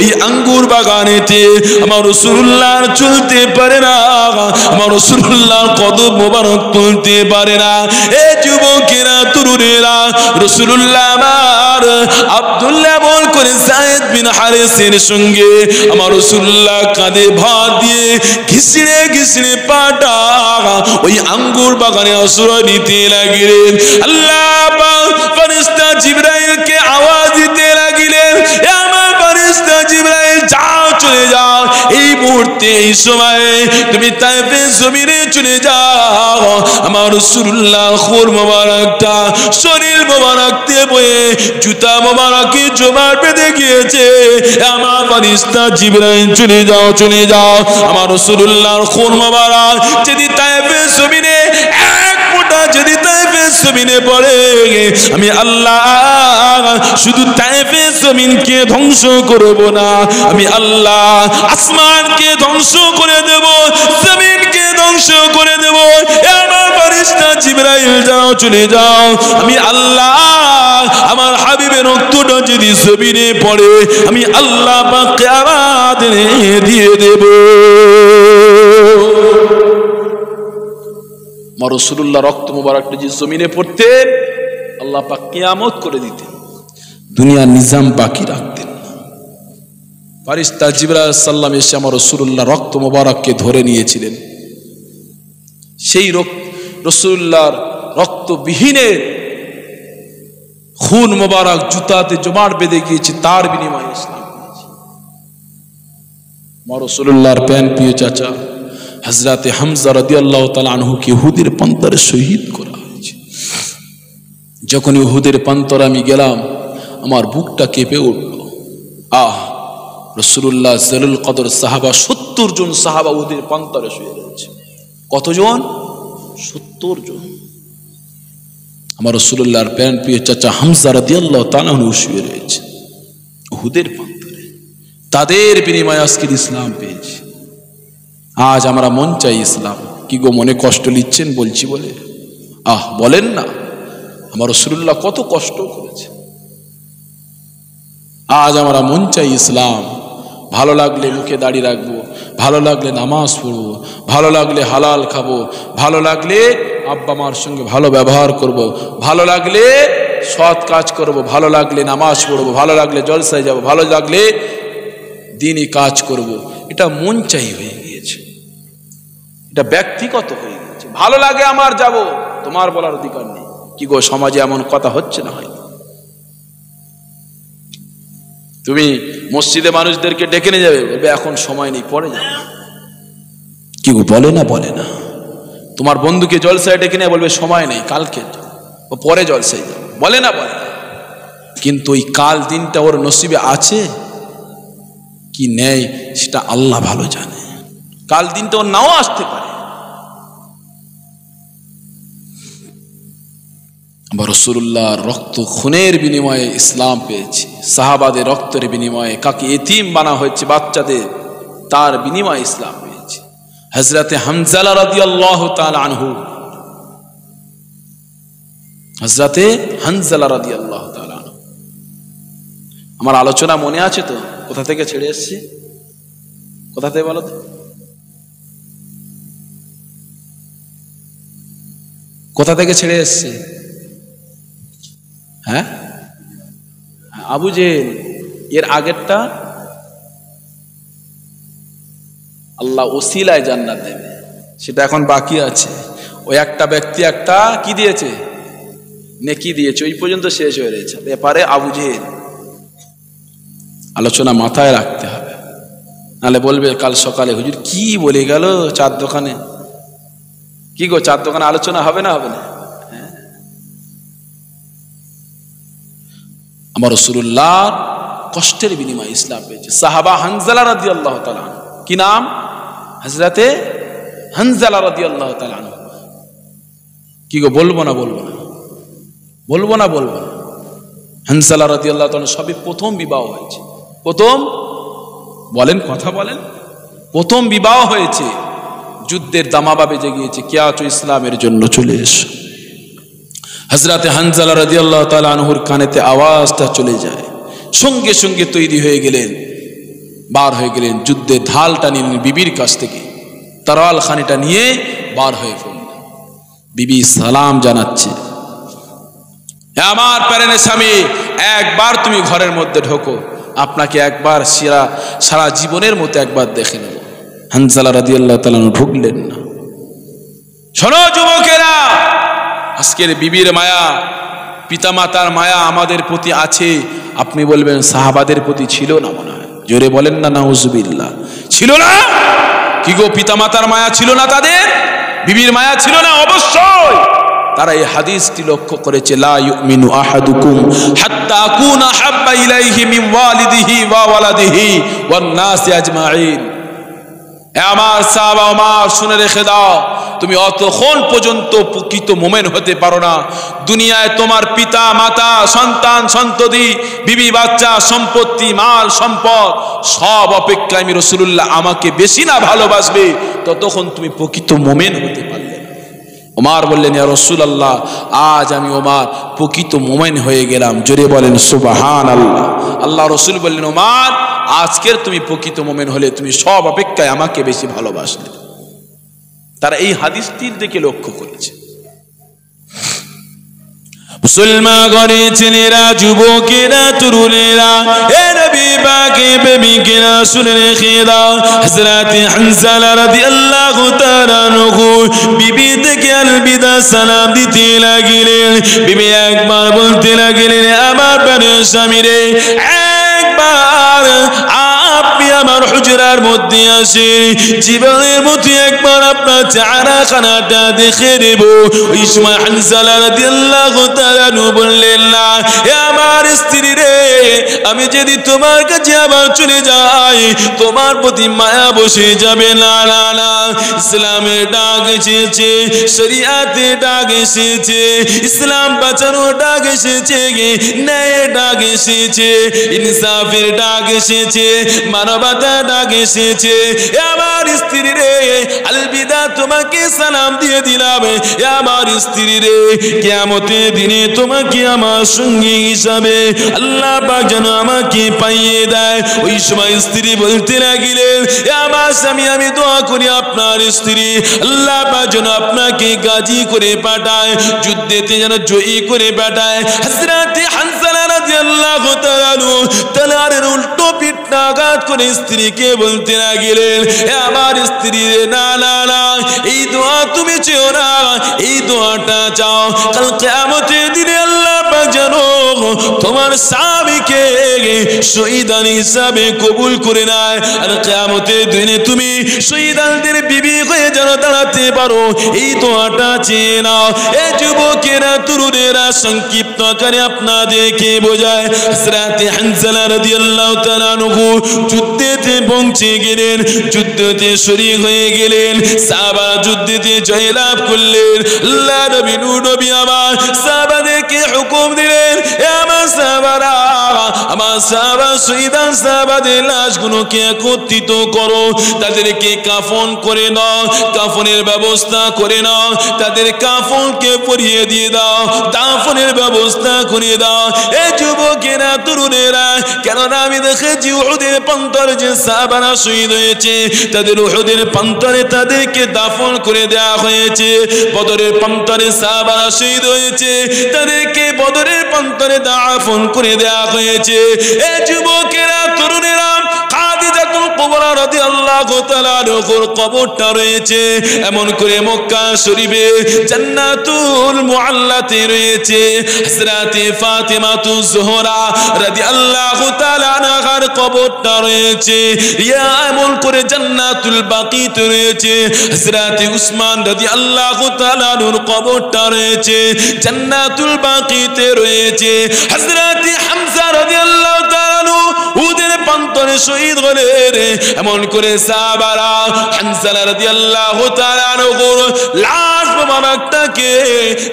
ওই আঙ্গুর বাগানেতে আমার রাসূলুল্লাহ চলতে পারে না, আমার রাসূলুল্লাহর কদম মোবারক তুলতে পারে না। এই যুবকেরা, তরুণেরা, রাসূলুল্লাহ আমার আব্দুল্লাহ বল করে যায়েদ বিন হারিসের সঙ্গে আমার রাসূলুল্লাহ কাঁধে ভাত দিয়ে ঘিসড়ে ঘিসড়ে পাটা ওই আঙ্গুর বাগানে আশ্রয় নিতে লাগলেন। আল্লাহ পাক ফেরেশতা জিবরাইলকে আওয়াজ দিতে লাগলেন, আমার ফেরেশতা জিবরাইল, যাও, চলে যাও, এই মুহূর্তে এই সময়ে তুমি তায়েফের জমিনে চলে যাও, আমার রাসূলুল্লাহ খুর মোবারকটা শরীর মোবারক দিয়ে বয়ে জুতা মোবারকে জমাট বেঁধে গিয়েছে। আমার ফেরেশতা জিবরাইল চলে যাও, চলে যাও, আমার রাসূলুল্লাহর খুর মোবারক যদি তায়েফের জমিনে এক ফোঁটা যদি তায়েফের জমিনে পড়ে, আমি আল্লাহ শুধু তায়েফের জমিনকে ধ্বংস করব না, আমি আল্লাহ আসমানকে ধ্বংস করে দেব, জমিনকে ধ্বংস করে দেব। আমার ফেরেশতা জিবরাইল যাও, চলে যাও, আমি আল্লাহ আমার হাবিবের রক্তটা যদি জমিনে পড়ে, আমি আল্লাহ পাক কিয়ামত দিয়ে দেব। আমার রাসূলুল্লাহ রক্ত মুবারকটা যে জমিনে পড়তেন, আল্লাহ পাক কিয়ামত করে দিতেন, দুনিয়ার নিজাম বাকি রাখতেন না। ফেরেশতা জিবরাইল সাল্লাম এসে আমার রাসূলুল্লাহ রক্ত মুবারককে ধরে নিয়েছিলেন। সেই রাসূলুল্লাহর রক্তবিহীনের খুন মুবারক জুতাতে জমাট বেঁধে গিয়েছে, তার বিনিময়ে ইসলাম পেয়েছে। আমার রাসূলুল্লাহর প্যান প্রিয় চাচা হযরতে হামজা রাদিয়াল্লাহু তাআলা আনহুকে ইহুদের প্রান্তরে শহীদ করা হয়েছে। যখন ইহুদের প্রান্তরে আমি গেলাম, আমার বুকটা কেঁপে উঠল। রাসূলুল্লাহ জালাল কদর সাহাবা 70 জন সাহাবা ইহুদের প্রান্তরে শুয়ে রয়েছে। কতজন? 70 জন। আমার রাসূলুল্লাহর প্যান প্রিয় চাচা হামজা রাদিয়াল্লাহু তাআলা আনহু শুয়ে রয়েছে উহুদের প্রান্তরে। তাদের বিনিময়ে আজকের ইসলাম পেয়েছি। আজ আমরা মন চাই ইসলাম। কি গো, মনে কষ্ট নিচ্ছেন বলছি বলে? বলেন না, আমার রাসূলুল্লাহ কত কষ্ট করেছে। আজ আমরা মন চাই ইসলাম। ভালো লাগলে মুখে দাড়ি রাখবো, ভালো লাগলে নামাজ পড়বো, ভালো লাগলে হালাল খাবো, ভালো লাগলে আব্বা মার সঙ্গে ভালো ব্যবহার করব, ভালো লাগলে সৎ কাজ করব, ভালো লাগলে নামাজ পড়বো, ভালো লাগলে জলসায় যাব, ভালো লাগলে দিনই কাজ করব। এটা মন চাই হয়ে গিয়েছে, এটা ব্যক্তিগত হয়ে গিয়েছে। ভালো লাগে আমার যাব, তোমার বলার অধিকার নেই। কি গো, সমাজে এমন কথা হচ্ছে না? হয় তুমি মসজিদে মানুষদেরকে ডেকে নিয়ে যাবে, বলবে এখন সময় নেই, পরে যাবে। কি গো, বলে না? বলে না। তোমার বন্ধুকে জলসায় ডেকে নিয়ে বলবে সময় নেই, কালকে ও পরে জলসায় যাবে, বলে না? বলে না। কিন্তু ওই কাল দিনটা ওর নসিবে আছে কি নেই সেটা আল্লাহ ভালো জানে। কাল দিনটা ওর নাও আসতে পারে। আমার রাসূলুল্লাহর রক্ত খুনের বিনিময়ে ইসলাম পেয়েছি। সাহাবাদের রক্তের বিনিময়ে কাকে এতিম বানা হয়েছে বাচ্চাদের, তার বিনিময়ে ইসলাম পেয়েছি। হযরতে হামজালা রাদিয়াল্লাহু তাআলা আনহু, হযরতে হামজালা রাদিয়াল্লাহু তাআলা আনহু। আমার আলোচনা মনে আছে তো? কোথা থেকে ছেড়ে এসেছি? কোথা থেকে বলো তো? কোথা থেকে ছেড়ে এসেছি? হ্যাঁ, আবু জেহেল। এর আগেরটা আল্লাহ ওসিলায় জান্নাত দেবে, সেটা এখন বাকি আছে। ওই একটা ব্যক্তি একটা কি দিয়েছে? নেকি দিয়েছে, ওই পর্যন্ত শেষ হয়ে রয়েছে। ব্যাপারে আবু জেহেল আলোচনা মাথায় রাখতে হবে, নাহলে বলবে কাল সকালে হুজুর কি বলে গেল চার দোকানে। কি গো, চার দোকানে আলোচনা হবে না? হবে না? আমার রাসূলুল্লাহ কষ্টের বিনিময়ে ইসলাম পেয়েছে। সাহাবা হানজালা রাদিয়াল্লাহু তাআলা, কি নাম? হযরতে হানজালা রাদিয়াল্লাহু তাআলা। কি গো, বলবো না? বলবো না? বলবো না? বলবো না? হানজালা রাদিয়াল্লাহু তাআলা সবে প্রথম বিবাহ হয়েছে। প্রথম বলেন, কথা বলেন। প্রথম বিবাহ হয়েছে, যুদ্ধের দামাবা বেজে গিয়েছে, কে আছো ইসলামের জন্য চলে এসো। হযরতে হানজালা রাদিয়াল্লাহু তাআলা আনহুর কানেতে আওয়াজটা চলে যায়, সঙ্গে সঙ্গে তৈরি হয়ে গেলেন, বার হয়ে গেলেন, যুদ্ধে ঢালটা নিলেন বিবির কাছ থেকে, তরোয়াল খানিটা নিয়ে বার হয়ে পড়লেন। বিবি সালাম জানাচ্ছে, আমার প্যারেনের স্বামী, একবার তুমি ঘরের মধ্যে ঢোকো, আপনাকে একবার সারা জীবনের মতো একবার দেখে নেব। হানজালা রাদিয়াল্লাহু তাআলা ঢুকলেন না। শোনো যুবকেরা, আজকের বিবির মায়া, পিতামাতার মায়া আমাদের প্রতি আছে। আপনি বলবেন সাহাবাদের প্রতি ছিল না মনে হয়? জোরে বলেন না নাউজুবিল্লাহ। ছিল না? কি গো, পিতামাতার মায়া ছিল না, তাদের বিবির মায়া ছিল না? অবশ্যই। তারা এই হাদিসটি লক্ষ্য করেছে, লা ইউমিনু আহাদুকুম হাত্তা আকুনা হাব্বা ইলাইহি মিন ওয়ালিদিহি ওয়া ওয়ালাদিহি ওয়ান নাসি আজমাইন। আমার সাহাবা ওমর, শুনে রেখে দাও, তুমি অতক্ষণ পর্যন্ত প্রকৃত মুমিন হতে পারো না। দুনিয়ায় তোমার পিতা মাতা, সন্তান সন্ততি, বিবি বাচ্চা, সম্পত্তি, মাল সম্পদ সব অপেক্ষায় আমি রাসূলুল্লাহ আমাকে বেশি না ভালোবাসবে, ততক্ষণ তুমি প্রকৃত মুমিন হতে পারলে না। ওমর বললেন, ইয়া রাসূলুল্লাহ, আজ আমি ওমর প্রকৃত মুমিন হয়ে গেলাম। জোরে বলেন সুবহানাল্লাহ। আল্লাহ রাসূল বললেন, ওমর, আজকের তুমি প্রকৃত মুমিন হলে তুমি সব অপেক্ষায় আমাকে বেশি ভালোবাসলে। তারা এই হাদিসটির দিকে লক্ষ্য করেছে। মুসলমান ঘরে ছেলেরা, যুবকেরা, তরুণেরা, এ নবী পাকের প্রেমিকেরা, শুনে রেখে দাও, হযরত হানজালা রাদিয়াল্লাহু তাআলা আনহু বিবি থেকে আলবিদা সালাম দিতে লাগিলেন। বিবি একবার বলতে লাগিলেন, আমার প্রাণের স্বামী রে, একবার আপনি আমার হুজরার মধ্যে আসেন, জীবনের মধ্যে একবার আপনার চেহারাখানাটা দেখে নেব। ওই সময় হানজালা রাদিয়াল্লাহু তাআলা বললেন, না, এ আমার স্ত্রী রে, আমি যদি তোমার কাছে আবার চলে যাই, তোমার প্রতি মায়া বসে যাবে। না না না, ইসলামের ডাক এসেছে, শরিয়াতের ডাক এসেছে, ইসলাম বাঁচানোর ডাক এসেছে, ন্যায়ের ডাক এসেছে, ইনসাফের ডাক এসেছে, মানবতার ডাক এসেছে। আমার স্ত্রী রে, আলবিদা, তোমাকে সালাম দিয়ে দিলাম। আমার স্ত্রী রে, কিয়ামতের দিনে তোমাকে আমার সঙ্গী হিসাবে আল্লাহ পাক যেন আমাকে পাইয়ে দেয়। ওই সময় স্ত্রী বলতে লাগিলেন, আমার স্বামী, আমি দোয়া করি আপনার স্ত্রী আল্লাহ পাক যেন আপনাকে গাজী করে পাঠায়, যুদ্ধেতে যেন জয়ী করে পাঠায়। হযরত হানজালা রাদিয়াল্লাহু তাআলা তলোয়ারের উল্টো পিঠটা আঘাত করে স্ত্রীকে বলতে লাগিলেন, আমার স্ত্রী রে, না না না, এই দোয়া তুমি চেও না, এই দোয়াটা চাও, কাল কিয়ামতের দিনে আল্লাহ পাক যেন তোমার স্বামীকে শহীদান হিসাবে কবুল করে নেয়, আর কিয়ামতের দিনে তুমি শহীদানদের বিবি হয়ে যেন দাঁড়াতে পারো, এই দোয়াটা চেয়ে নাও। এ যুবকেরা, তরুণেরা, সংক্ষিপ্ত আকারে আপনাদেরকে বোঝায়, হযরত হানজালা রাদিয়াল্লাহু তাআলা আনহু যুদ্ধেতে পৌঁছে গেলেন, যুদ্ধেতে শরীক হয়ে গেলেন, সাহাবারা যুদ্ধেতে জয়লাভ করলেন। আল্লাহ নবী, নবী আমার সাহাবাদেরকে হুকুম দিলেন, আমার সাহাবারা, আমার সাহাবা শহীদান সাহাবাদের লাশগুলোকে একত্রিত করো, তাদেরকে কাফন করে নাও, কাফনের ব্যবস্থা করে নাও, তাদের কাফনকে পরিয়ে দিয়ে দাও, দাফনের ব্যবস্থা করে দাও। এই যুবকেরা, তরুণেরা, কেননা আমি দেখেছি উহুদের প্রান্তরে যে সাহাবারা শহীদ হয়েছে, তাদের উহুদের প্রান্তরে তাদেরকে দাফন করে দেওয়া হয়েছে। বদরের প্রান্তরে সাহাবারা শহীদ হয়েছে, তাদেরকে বদরের প্রান্তরে দাফন করে দেওয়া হয়েছে। এই যুবকেরা, তরুণেরা, খাদিজাতুল কুবরা রাদিয়াল্লাহু তাআলা আনহার কবরটা রয়েছে, এমন করে মক্কা শরীফে জান্নাতুল মুআল্লাতে রয়েছে হযরত ফাতিমাতুজ জোহরা রাদিয়াল্লাহু তাআলা আনহার কবরটা রয়েছে, এমন করে জান্নাতুল বাকিতে রয়েছে হযরত উসমান রাদিয়াল্লাহু তাআলা আনহুর কবরটা রয়েছে, জান্নাতুল বাকিতে রয়েছে হযরত হামজা রাদিয়াল্লাহু তাআলা আনহু উহুদের প্রান্তরে শহীদ হলেন। এমন করে সাহাবারা হানজালা রাদিয়াল্লাহু তাআলা আনহুর লাশ মোবারকটাকে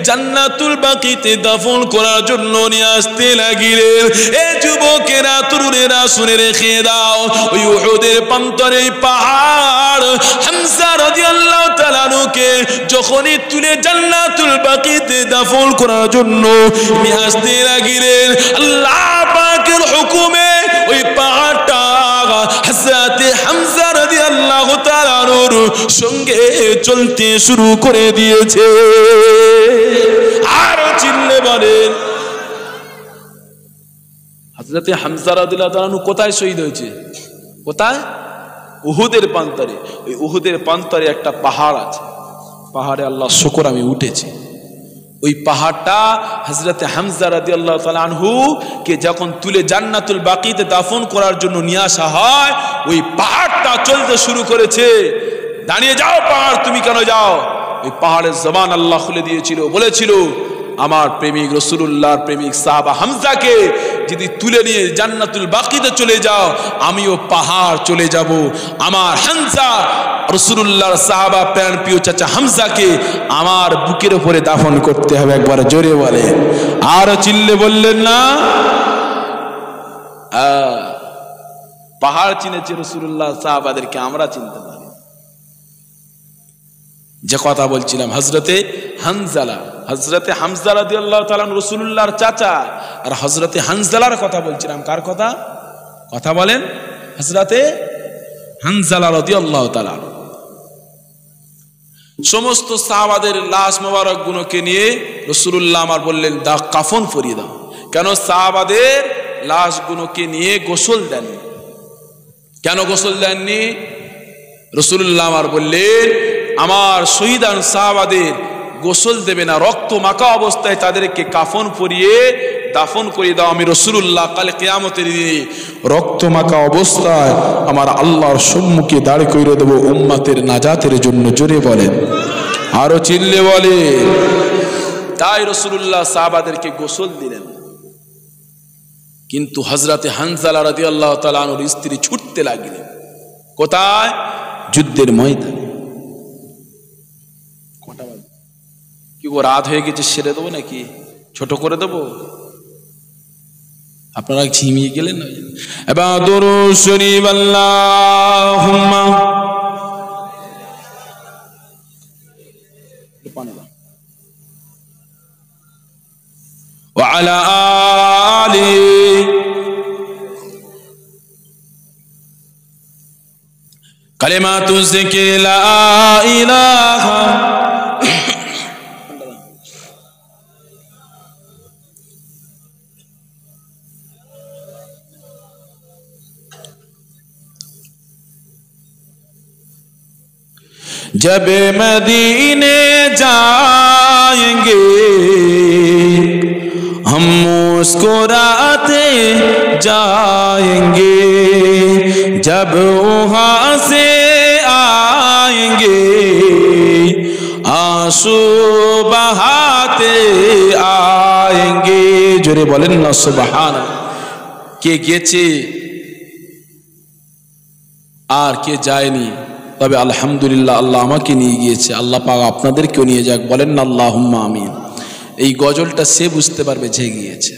জান্নাতুল বাকিতে দাফন করার জন্য নিয়ে আসতে লাগিলেন। এই যুবকেরা, তরুণেরা, শুনে রেখে দাও, ওই উহুদের প্রান্তরে পাহাড় হামজা রাদিয়াল্লাহু তাআলা আনহুকে যখনই তুলে জান্নাতুল বাকিতে দাফন করার জন্য নিয়ে আসতে লাগিলেন, আল্লাহ পাকের হুকুমে ওই পাহাড়টা হযরত হামজা রাদিয়াল্লাহু তাআলা আনহুর সঙ্গে চলতে শুরু করে দিয়েছে। আর চিল্লে বলেন, হযরত হামজা রাদিয়াল্লাহু তাআলা আনহু কোথায় শহীদ হয়েছে? কোথায়? উহুদের প্রান্তরে। ওই উহুদের প্রান্তরে একটা পাহাড় আছে, পাহাড়ে আল্লাহ শুকর আমি উঠেছি। ওই পাহাড়টা হযরত হামজা রাদিয়াল্লাহু তাআলা আনহু কে যখন তুলে জান্নাতুল বাকিতে দাফন করার জন্য নিয়ে আসা হয়, ওই পাহাড়টা চলতে শুরু করেছে। দাঁড়িয়ে যাও পাহাড়, তুমি কেন যাও? এই পাহাড়ের জবান আল্লাহ খুলে দিয়েছিল, বলেছিল আমার প্রেমিক রাসূলুল্লাহর প্রেমিক সাহাবা হামজাকে যদি তুলে নিয়ে জান্নাতুল বাকিতে চলে যাও, আমিও পাহাড় চলে যাব। আমার হামজা রাসূলুল্লাহর সাহাবা প্রাণ প্রিয় চাচা হামজাকে আমার বুকের উপরে দাফন করতে হবে। একবার জোরে বলে, আর চিল্লে বললেন না। পাহাড় চিনেছে রাসূলুল্লাহ সাহাবাদেরকে, আমরা চিনতে পারি। যে কথা বলছিলাম হযরতে হামজা রাদিয়াল্লাহু তাআলা রাসূলুল্লাহর চাচা, আর হযরতে হানজালার কথা বলছিলাম। কার কথা? কথা বলেন। হযরতে হানজালা রাদিয়াল্লাহু তাআলা। সমস্ত সাহাবাদের লাশ মোবারক গুলোকে নিয়ে রাসূলুল্লাহ আমার বললেন দা কাফন পরিয়ে দাও। কেন? সাহাবাদের লাশ গুলোকে নিয়ে গোসল দেননি। কেন গোসল দেননি? রাসূলুল্লাহ আমার বললেন আমার শহীদান সাহাবাদের গোসল দেবে না, রক্ত মাখা অবস্থায় তাদেরকে কাফন পরিয়ে দাফন করে দাও। আমি রাসূলুল্লাহ কাল কিয়ামতের দিনে রক্ত মাখা অবস্থায় আমার আল্লাহর সম্মুখে দাঁড় করিয়ে দেব উম্মতের নাজাতের জন্য। জোরে বলেন, আরো চিল্লে বলে। তাই রাসূলুল্লাহ সাহাবাদেরকে গোসল দিলেন। কিন্তু হযরতে হানজালা রাদিয়াল্লাহু তাআলা আনহুর স্ত্রী ছুটতে লাগলেন। কোথায়? যুদ্ধের ময়দানে। কি ও রাত হয়ে গেছে, সেরে দেবো নাকি ছোট করে দেবো? আপনারা ঝিমিয়ে গেলেন। এবার দুরূদ শরীফ আল্লাহুম্মা ওয়া আলা আলি কালিমাতু যিকরি লা ইলাহা जब मदीने जाएंगे हम मुस्कुराते जाएंगे, जब वहाँ से आएंगे आंसू बहाते आएंगे। जोरे बोलें ना सुबहान। के গেছে আর কে যায়নি, তবে আলহামদুলিল্লাহ আল্লাহ আমাকে নিয়ে গিয়েছে, আল্লাহ পাক আপনাদেরকেও নিয়ে যাক। বলেন না আল্লাহুম্মা আমিন। এই গজলটা সে বুঝতে পারবে যে গিয়েছে।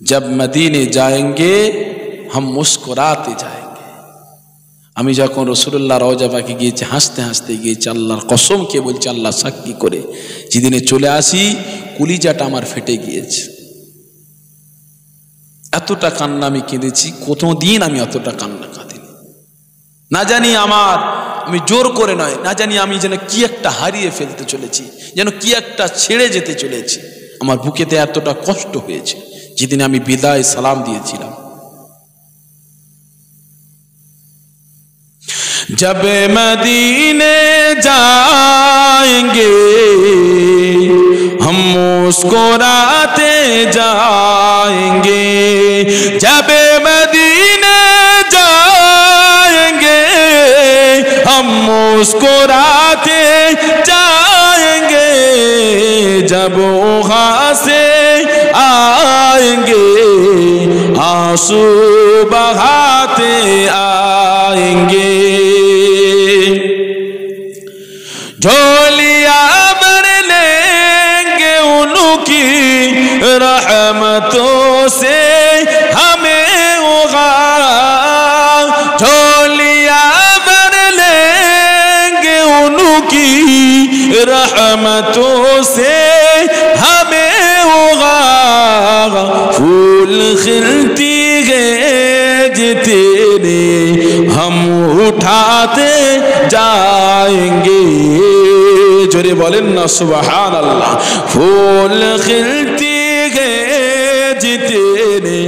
জব মদিনে যায়েঙ্গে হাম মুস্কুরাতে যায়েঙ্গে। আমি যখন রাসূলুল্লাহ রওজা পাকে গিয়েছি, হাসতে হাসতে গিয়েছি। আল্লাহর কসম কে বলছি, আল্লাহ সাক্ষী করে, যেদিনে চলে আসি কলিজাটা আমার ফেটে গিয়েছে। এতটা কান্না আমি কেঁদেছি, কোনোদিন আমি এতটা কান্না কাঁদিনি। না জানি আমি জোর করে নয়, না জানি আমি যেন কি একটা হারিয়ে ফেলতে চলেছি, যেন কি একটা ছেড়ে যেতে চলেছি। আমার বুকেতে এতটা কষ্ট হয়েছে যেদিন আমি বিদায় সালাম দিয়েছিলাম। जब मदीने जाएंगे हम मुस्कुराते जाएंगे, जब मदीने जाएंगे हम मुस्कुराते जाएंगे, जब वहाँ से आएंगे आंसू बहाते आएंगे। झोलियां भर लेंगे उनकी रहमतों से हमें होगा, झोलियां भर लेंगे उनकी रहमतों से हमें होगा। फूल खिलती है जितने हम उठाते जाएंगे। जोरे बोलें ना सुबहान अल्लाह। फूल खिलती है जितने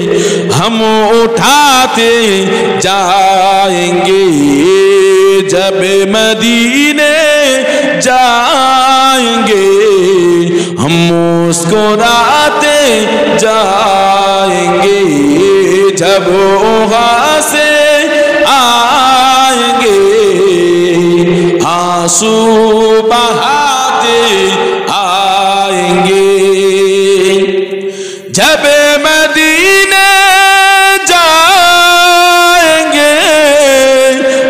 हम उठाते जाएंगे, जब मदीने जाएंगे हम मुस्कुराते जाएंगे, जब वहाँ से आएंगे आंसू बहाते आएंगे। जब मदीने जाएंगे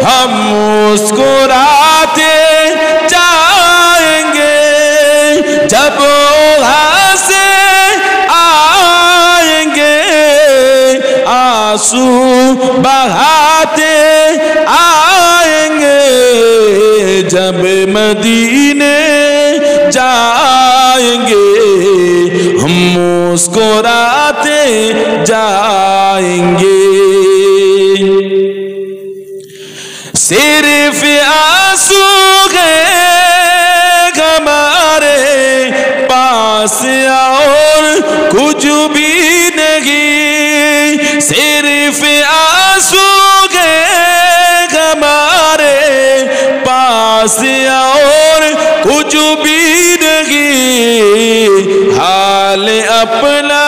हम मुस्कुराते जाएंगे। जब वहाँ से आएंगे आंसू बहाते आएंगे। जब मदीने जाएंगे हम मुस्कुराते जाएंगे। सिर्फ आंसू है हमारे पास और कुछ भी नहीं। सिर्फ आंसू है हमारे पास और कुछ भी नहीं। हाल अपना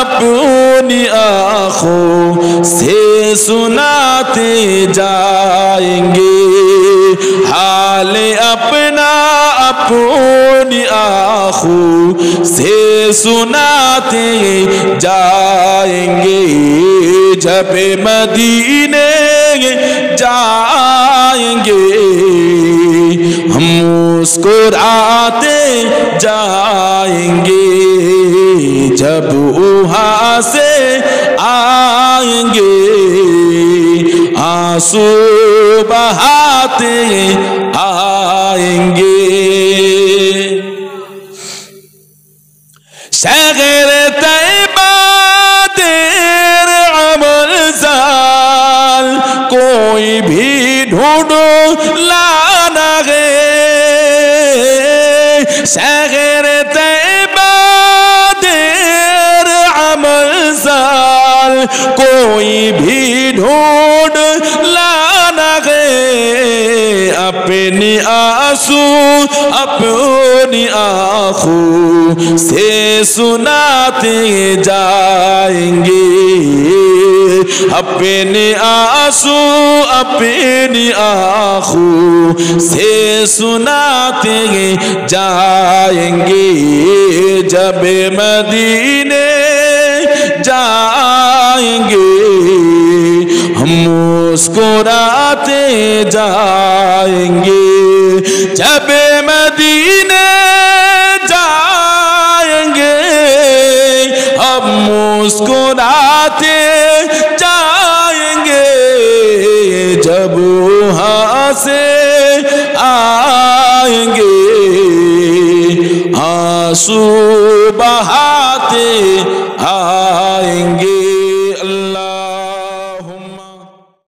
अपनी आँखों से सुनाते जाएंगे। हाल अपना अपनी आँखों से सुनाते जाएंगे। जब मदीने जाएंगे हम मुस्कुराते जाएंगे। जब वहाँ से आएंगे आंसू बहाते आएंगे। शहर तैयबा तेरे अमल साल कोई भी ढूंढ लाना है। शहर तैयबा तेरे अमल साल कोई भी ढूंढ लाना है। अपनी आंसू अपनी आँखों से सुनाते जाएंगे। अपने आंसू अपनी आँखों से सुनाते जाएंगे। जब मदीने जाएंगे हम मुस्कुराते जाएंगे। जब मदीने